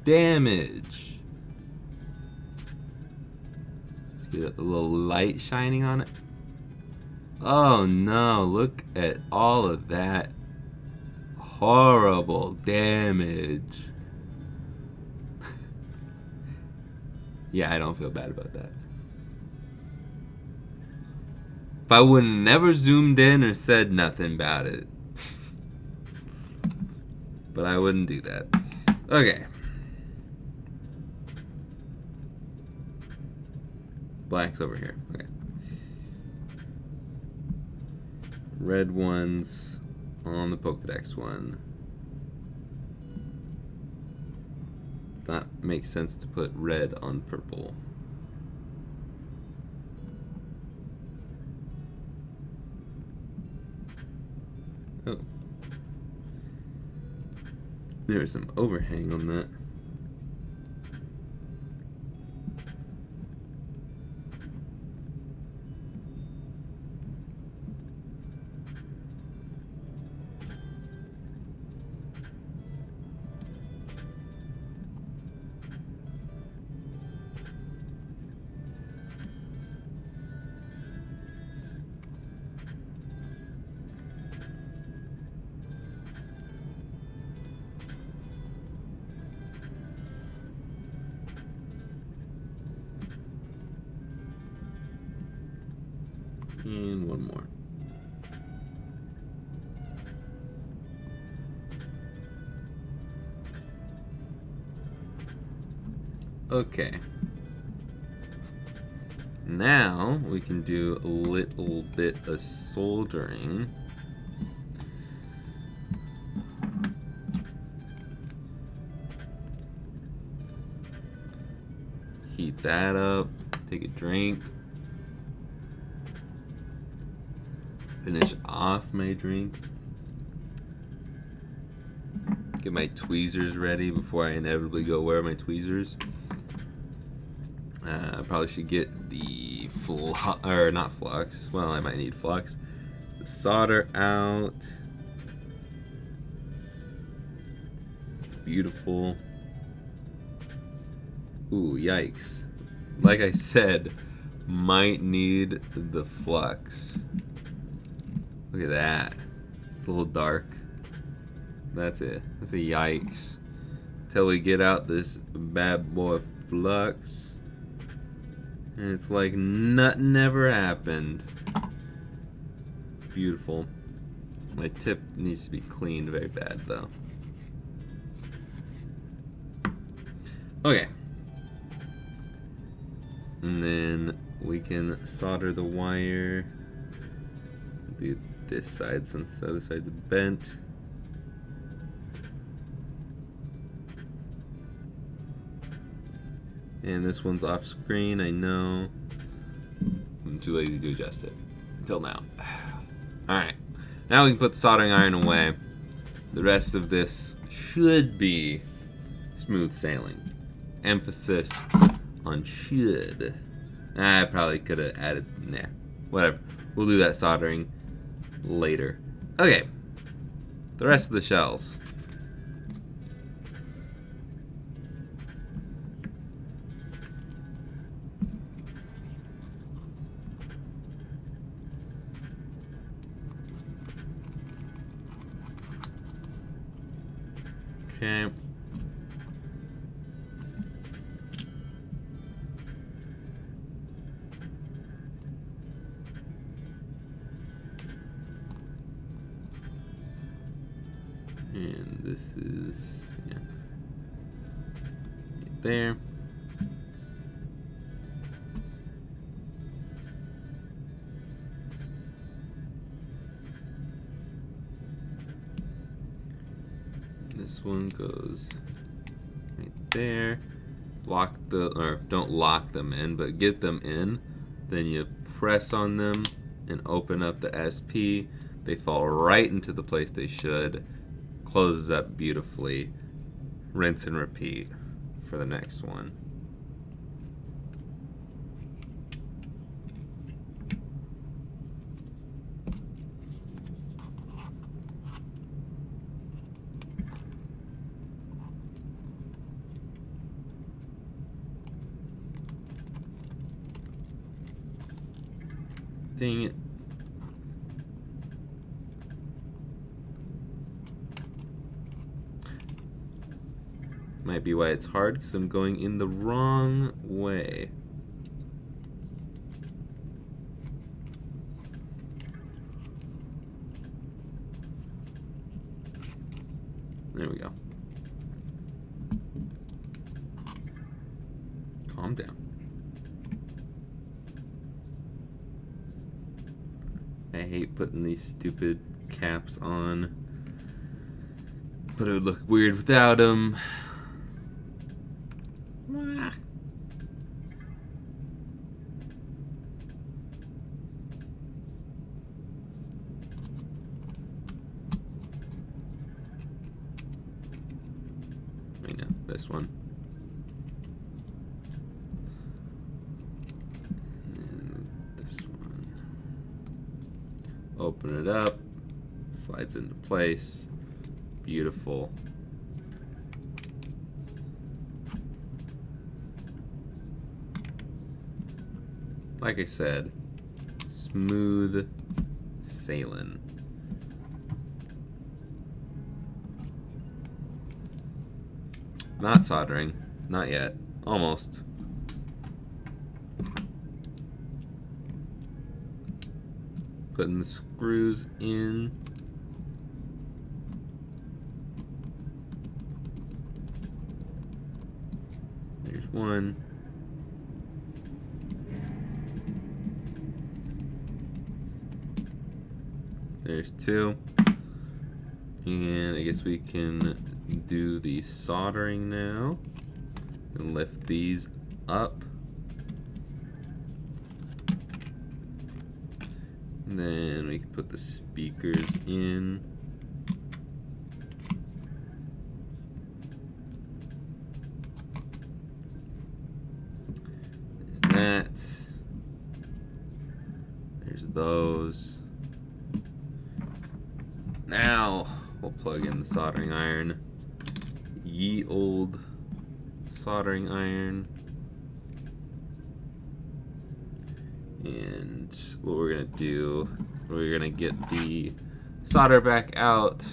Damage. Let's get a little light shining on it. Oh no, look at all of that horrible damage. Yeah, I don't feel bad about that. If I would have never zoomed in or said nothing about it. But I wouldn't do that. Okay. Black's over here. Okay. Red ones on the Pokédex one. Does not make sense to put red on purple. Oh. There's some overhang on that. Okay. Now we can do a little bit of soldering. Heat that up, take a drink. Finish off my drink. Get my tweezers ready before I inevitably go wear my tweezers. I probably should get the not flux. Well, I might need flux. The solder out. Beautiful. Ooh, yikes. Like I said, might need the flux. Look at that. It's a little dark. That's it. That's a yikes. Till we get out this bad boy flux. And it's like nothing ever happened. Beautiful. My tip needs to be cleaned very bad though. Okay. And then we can solder the wire. Do this side since the other side's bent. And this one's off screen, I know. I'm too lazy to adjust it. Until now. Alright. Now we can put the soldering iron away. The rest of this should be smooth sailing. Emphasis on should. I probably could have added, nah, whatever. We'll do that soldering later. Okay. The rest of the shells. Okay. And this is, yeah, right there. This one goes right there. Lock the, or don't lock them in, but get them in. Then you press on them and open up the SP. They fall right into the place they should. Closes up beautifully. Rinse and repeat for the next one. Dang it. Might be why it's hard, because I'm going in the wrong way. There we go. Calm down. I hate putting these stupid caps on, but it would look weird without them. I know, this one. And this one. Open it up, slides into place. Beautiful. Like I said, smooth sailing. Not soldering, not yet, almost. Putting the screws in. There's one. There's two. And I guess we can do the soldering now and lift these up. And then we can put the speakers in. There's that. There's those. Now we'll plug in the soldering iron. Ye old soldering iron. And what we're gonna do, we're gonna get the solder back out,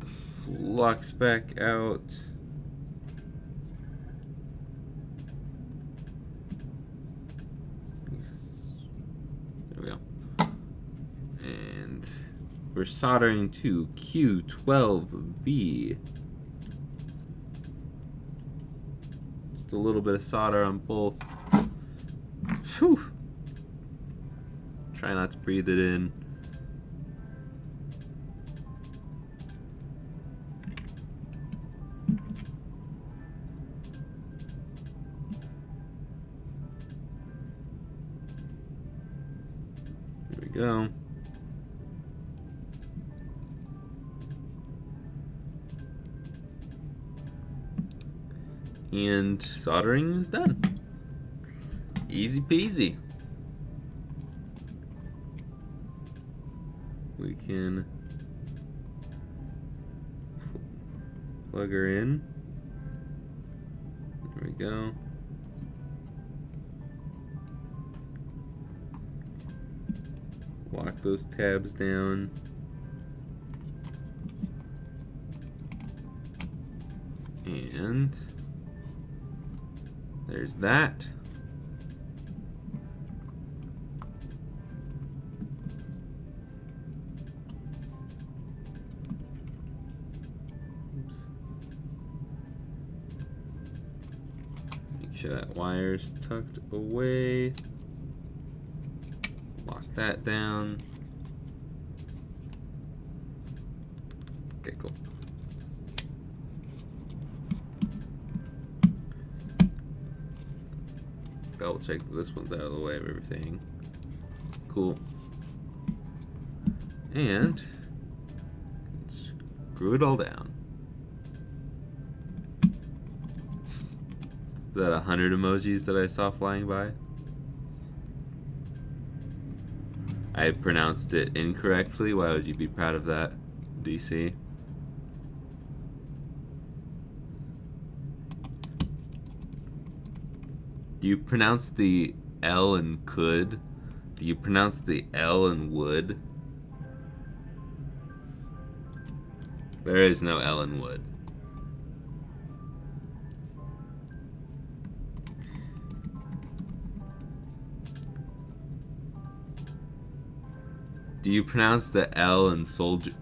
the flux back out. There we go. And we're soldering to Q12B. Just a little bit of solder on both. Whew. Try not to breathe it in. There we go. And soldering is done. Easy peasy. We can plug her in. There we go. Lock those tabs down. And there's that. Make sure that wire's tucked away. Lock that down. Okay, cool. Double check that this one's out of the way of everything. Cool. And screw it all down. Is that 100 emojis that I saw flying by? I pronounced it incorrectly. Why would you be proud of that, DC? Do you pronounce the L in could? Do you pronounce the L in would? There is no L in would. Do you pronounce the L in soldier?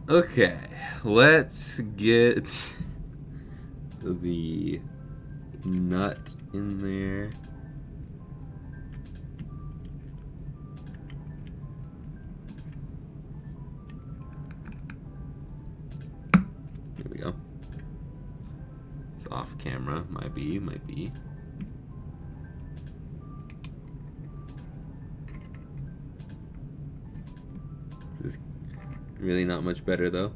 Okay, let's get the nut in there. There we go. It's off camera. Might be. Really not much better though.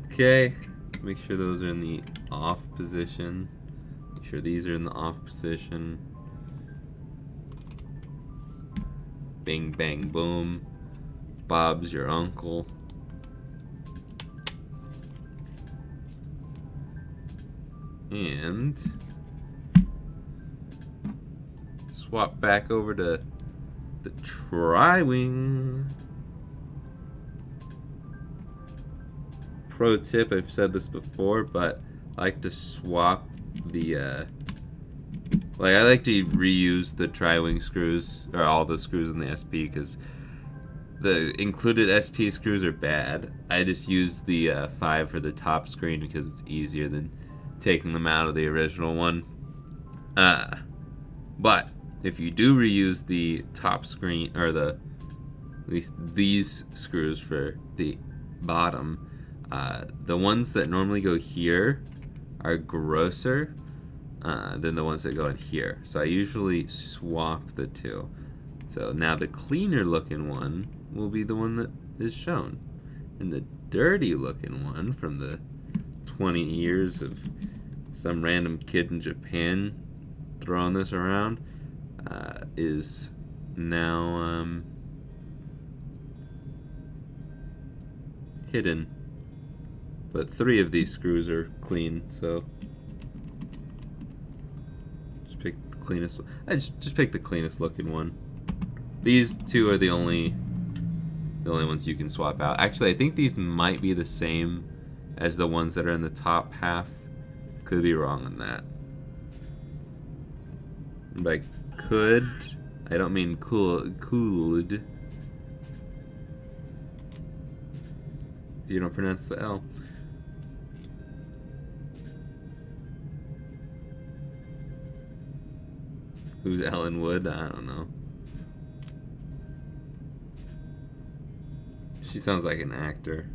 Okay, make sure those are in the off position. Make sure these are in the off position. Bing, bang, boom. Bob's your uncle. And swap back over to the tri-wing. pro tip, I've said this before, but I like to swap the like I like to reuse the tri-wing screws, or all the screws in the SP, because the included SP screws are bad. I just use the 5 for the top screen because it's easier than taking them out of the original one. But if you do reuse the top screen, or at least these screws for the bottom, the ones that normally go here are grosser than the ones that go in here. So I usually swap the two. So now the cleaner looking one will be the one that is shown. And the dirty looking one from the 20 years of some random kid in Japan throwing this around is now hidden. But 3 of these screws are clean, so just pick the cleanest one. I just pick the cleanest looking one. These 2 are the only ones you can swap out. Actually, I think these might be the same as the ones that are in the top half. Could be wrong on that. By could, I don't mean could. You don't pronounce the L. Who's Ellen Wood? I don't know. She sounds like an actor.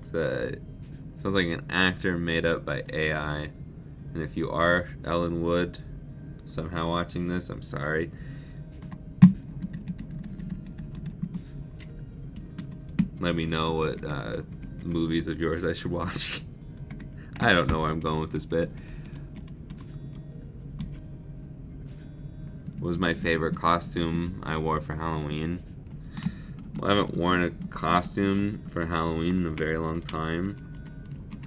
Sounds like an actor made up by AI. And if you are Ellen Wood, somehow watching this, I'm sorry. Let me know what movies of yours I should watch. I don't know where I'm going with this bit. What was my favorite costume I wore for Halloween? Well, I haven't worn a costume for Halloween in a very long time.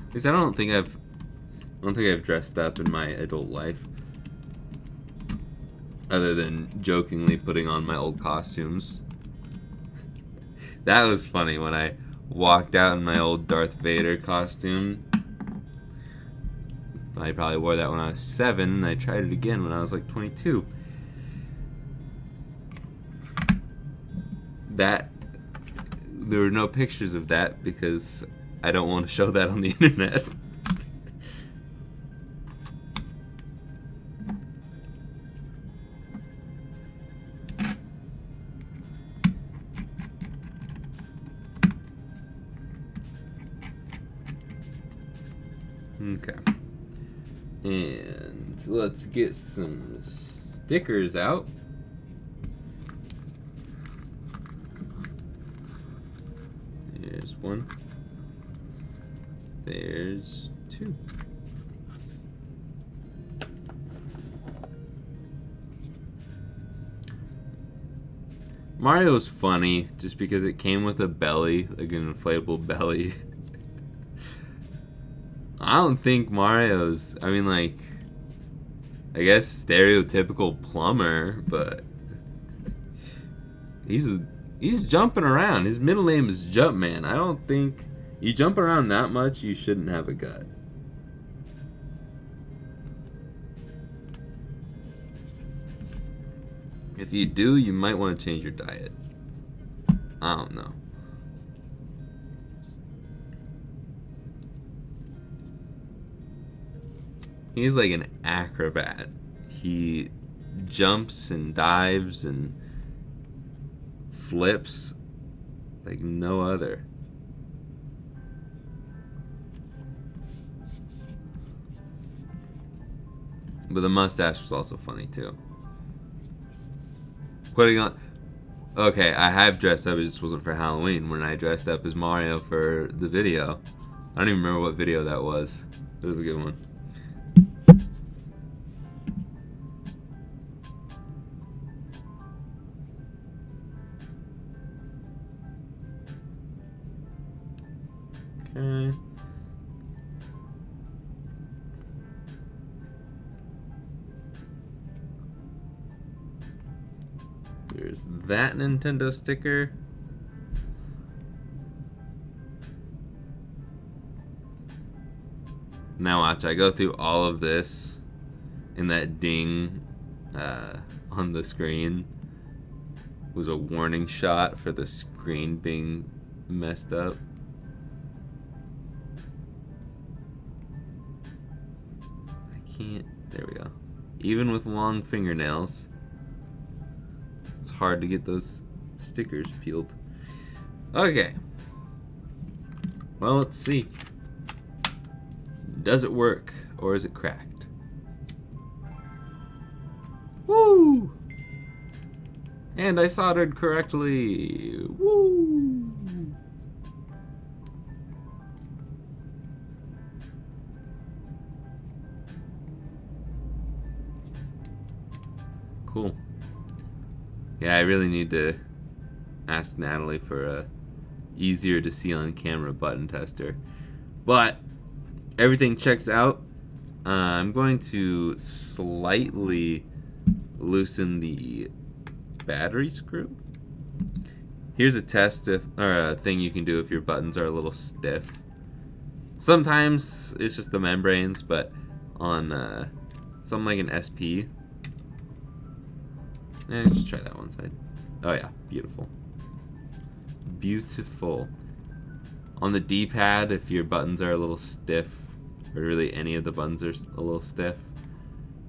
Because I don't think I've dressed up in my adult life, other than jokingly putting on my old costumes. That was funny when I walked out in my old Darth Vader costume. I probably wore that when I was 7, and I tried it again when I was like 22. There were no pictures of that because I don't want to show that on the internet. Okay. And let's get some stickers out. There's 1. There's 2. Mario's funny just because it came with a belly, like an inflatable belly. I don't think Mario's, I mean, like, I guess stereotypical plumber, but he's jumping around. His middle name is Jumpman. I don't think you jump around that much, you shouldn't have a gut. If you do, you might want to change your diet. I don't know. He's like an acrobat. He jumps and dives and flips like no other. But the mustache was also funny too. Putting on... Okay, I have dressed up, it just wasn't for Halloween. When I dressed up as Mario for the video. I don't even remember what video that was. It was a good one. Okay. There's that Nintendo sticker. Now watch, I go through all of this, and that ding on the screen was a warning shot for the screen being messed up. I can't, there we go. Even with long fingernails, it's hard to get those stickers peeled. Okay. Well, let's see. Does it work, or is it cracked? Woo! And I soldered correctly. Woo! Cool. Yeah, I really need to ask Natalie for a easier to see on camera button tester. But everything checks out. I'm going to slightly loosen the battery screw. Here's a test or a thing you can do if your buttons are a little stiff. Sometimes it's just the membranes, but on something like an SP, just try that one side. Oh yeah, beautiful. Beautiful. On the D-pad, if your buttons are a little stiff, or really any of the buttons are a little stiff,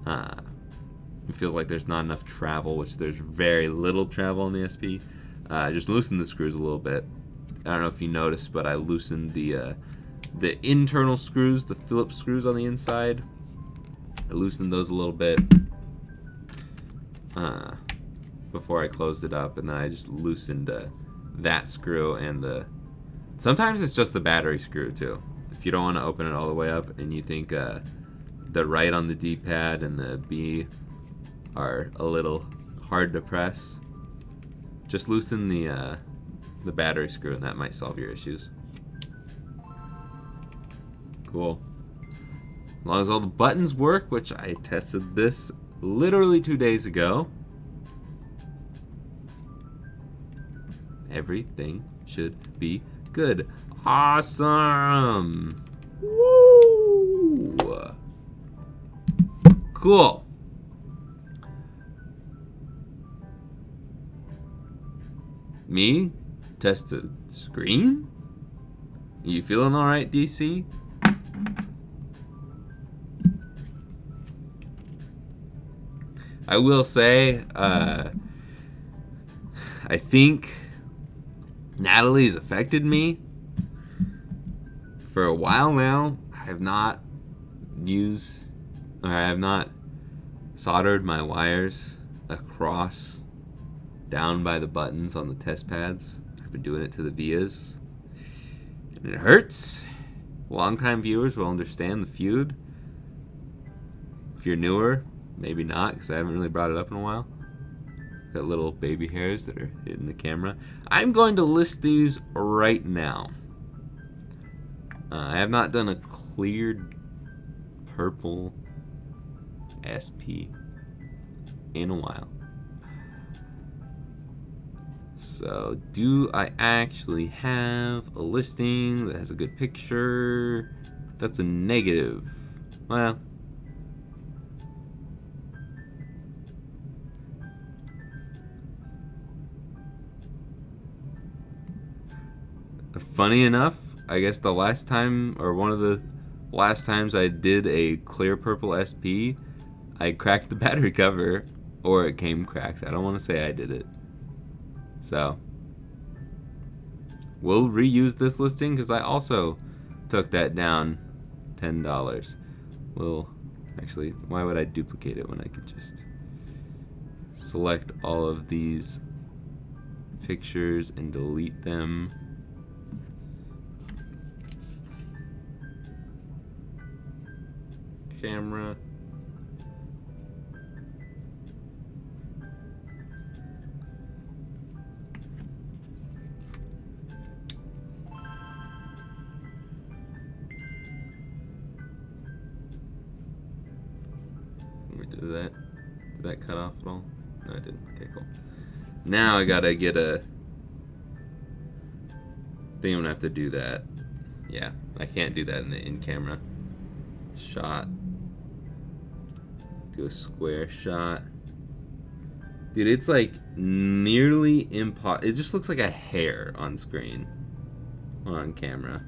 it feels like there's not enough travel, which there's very little travel on the SP. Just loosen the screws a little bit. I don't know if you noticed, but I loosened the internal screws, the Phillips screws on the inside. I loosened those a little bit before I closed it up, and then I just loosened that screw and the... Sometimes it's just the battery screw too. If you don't want to open it all the way up and you think the right on the D-pad and the B are a little hard to press, just loosen the battery screw and that might solve your issues. Cool. As long as all the buttons work, which I tested this literally 2 days ago, everything should be good. Awesome! Woo! Cool. Me? Test a screen? You feeling alright, DC? I will say, I think Natalie's affected me. For a while now, I have not soldered my wires across down by the buttons on the test pads. I've been doing it to the vias, and it hurts. Longtime viewers will understand the feud. If you're newer, maybe not, because I haven't really brought it up in a while. Got little baby hairs that are hitting the camera. I'm going to list these right now. I have not done a cleared purple SP in a while. So, do I actually have a listing that has a good picture? That's a negative. Well, funny enough, I guess the last time, or one of the last times I did a clear purple SP, I cracked the battery cover, or it came cracked. I don't want to say I did it. So, we'll reuse this listing because I also took that down $10. Well, actually, why would I duplicate it when I could just select all of these pictures and delete them? Camera. Let me do that. Did that cut off at all? No, it didn't. Okay, cool. Now I gotta get a... I think I'm gonna have to do that. Yeah, I can't do that in the in-camera shot. Do a square shot. Dude, it's like nearly impossible. It just looks like a hair on screen. On camera.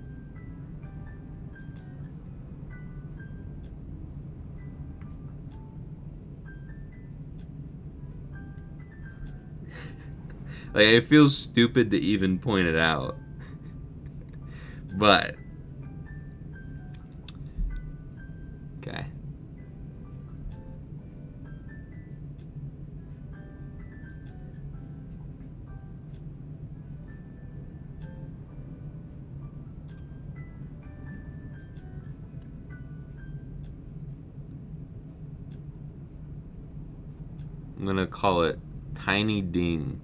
Like, it feels stupid to even point it out. But okay. I'm gonna call it Tiny Ding.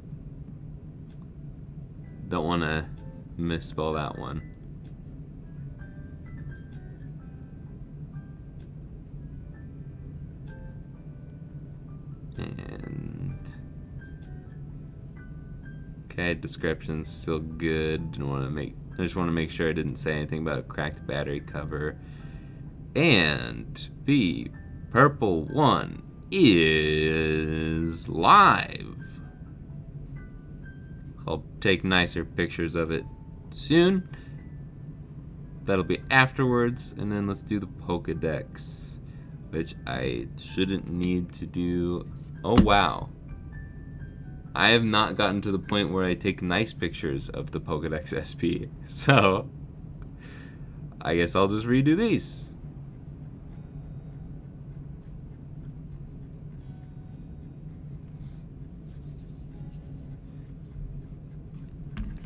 Don't want to misspell that one. And okay, description's still good. Didn't want to make. I just want to make sure I didn't say anything about a cracked battery cover. And the purple one is live. I'll take nicer pictures of it soon. That'll be afterwards. And then let's do the Pokédex, which I shouldn't need to do. Oh, wow. I have not gotten to the point where I take nice pictures of the Pokédex SP. So I guess I'll just redo these.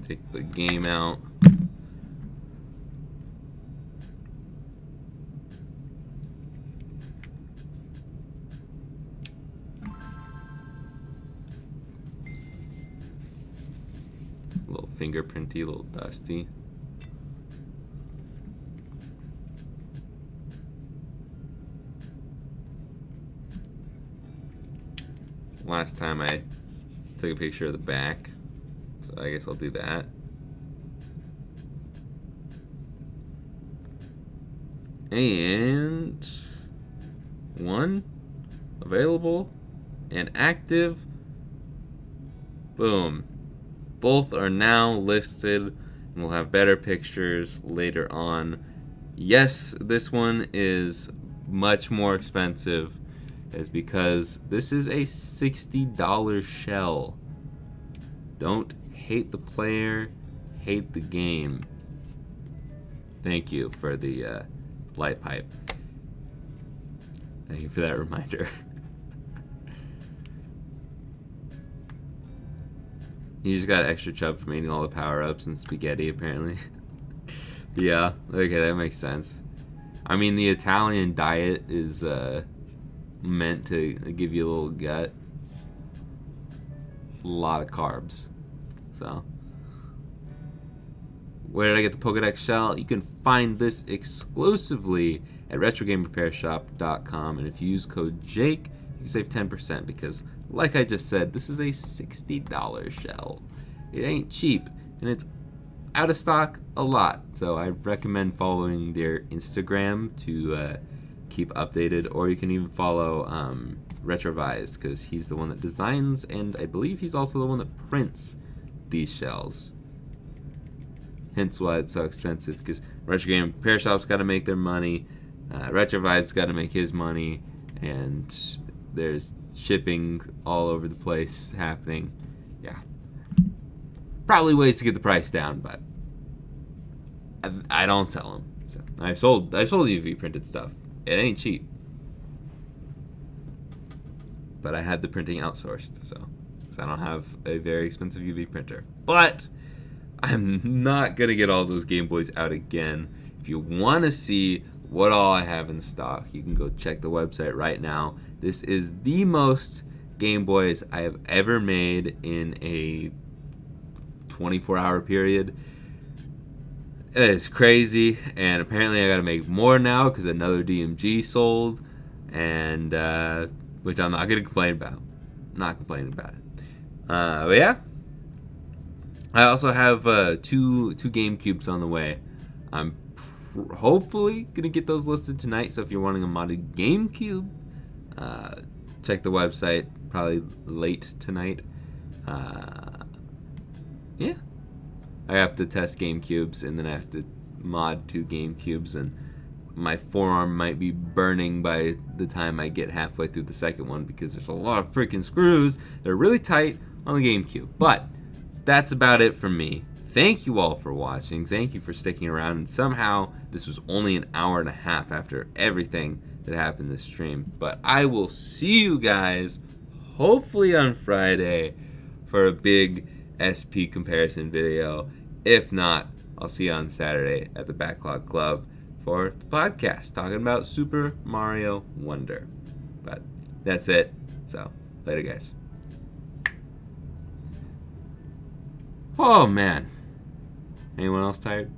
Take the game out. A little fingerprinty, a little dusty. Last time I took a picture of the back. So I guess I'll do that. And one available and active. Boom. Both are now listed, and we'll have better pictures later on. Yes, this one is much more expensive, is because this is a $60 shell. Don't hate the player, hate the game. Thank you for the light pipe. Thank you for that reminder. You just got extra chub from eating all the power-ups and spaghetti, apparently. Yeah, okay, that makes sense. I mean, the Italian diet is meant to give you a little gut. A lot of carbs. So, where did I get the Pokédex shell? You can find this exclusively at RetroGameRepairShop.com, and if you use code JAKE, you can save 10% because, like I just said, this is a $60 shell. It ain't cheap, and it's out of stock a lot. So I recommend following their Instagram to keep updated, or you can even follow Retrovise because he's the one that designs, and I believe he's also the one that prints these shells. Hence why it's so expensive, because Retro Game Repair Shop's got to make their money, Retrovise's got to make his money, and there's shipping all over the place happening. Yeah, probably ways to get the price down, but I don't sell them. So I've sold UV printed stuff. It ain't cheap, but I had the printing outsourced, so I don't have a very expensive UV printer. But I'm not gonna get all those Game Boys out again. If you want to see what all I have in stock, you can go check the website right now. This is the most Game Boys I have ever made in a 24-hour period. It's crazy, and apparently I gotta make more now because another DMG sold, and which I'm not gonna complain about. I'm not complaining about it. But yeah, I also have two GameCubes on the way. I'm hopefully gonna get those listed tonight. So if you're wanting a modded GameCube, check the website. Probably late tonight. Yeah, I have to test GameCubes and then I have to mod 2 GameCubes, and my forearm might be burning by the time I get halfway through the second one because there's a lot of freaking screws. They're really tight on the GameCube. But that's about it from me. Thank you all for watching. Thank you for sticking around. And somehow this was only an hour and a half after everything that happened this stream. But I will see you guys hopefully on Friday for a big SP comparison video. If not, I'll see you on Saturday at the Backlog Club for the podcast talking about Super Mario Wonder. But that's it. So, later, guys. Oh, man. Anyone else tired?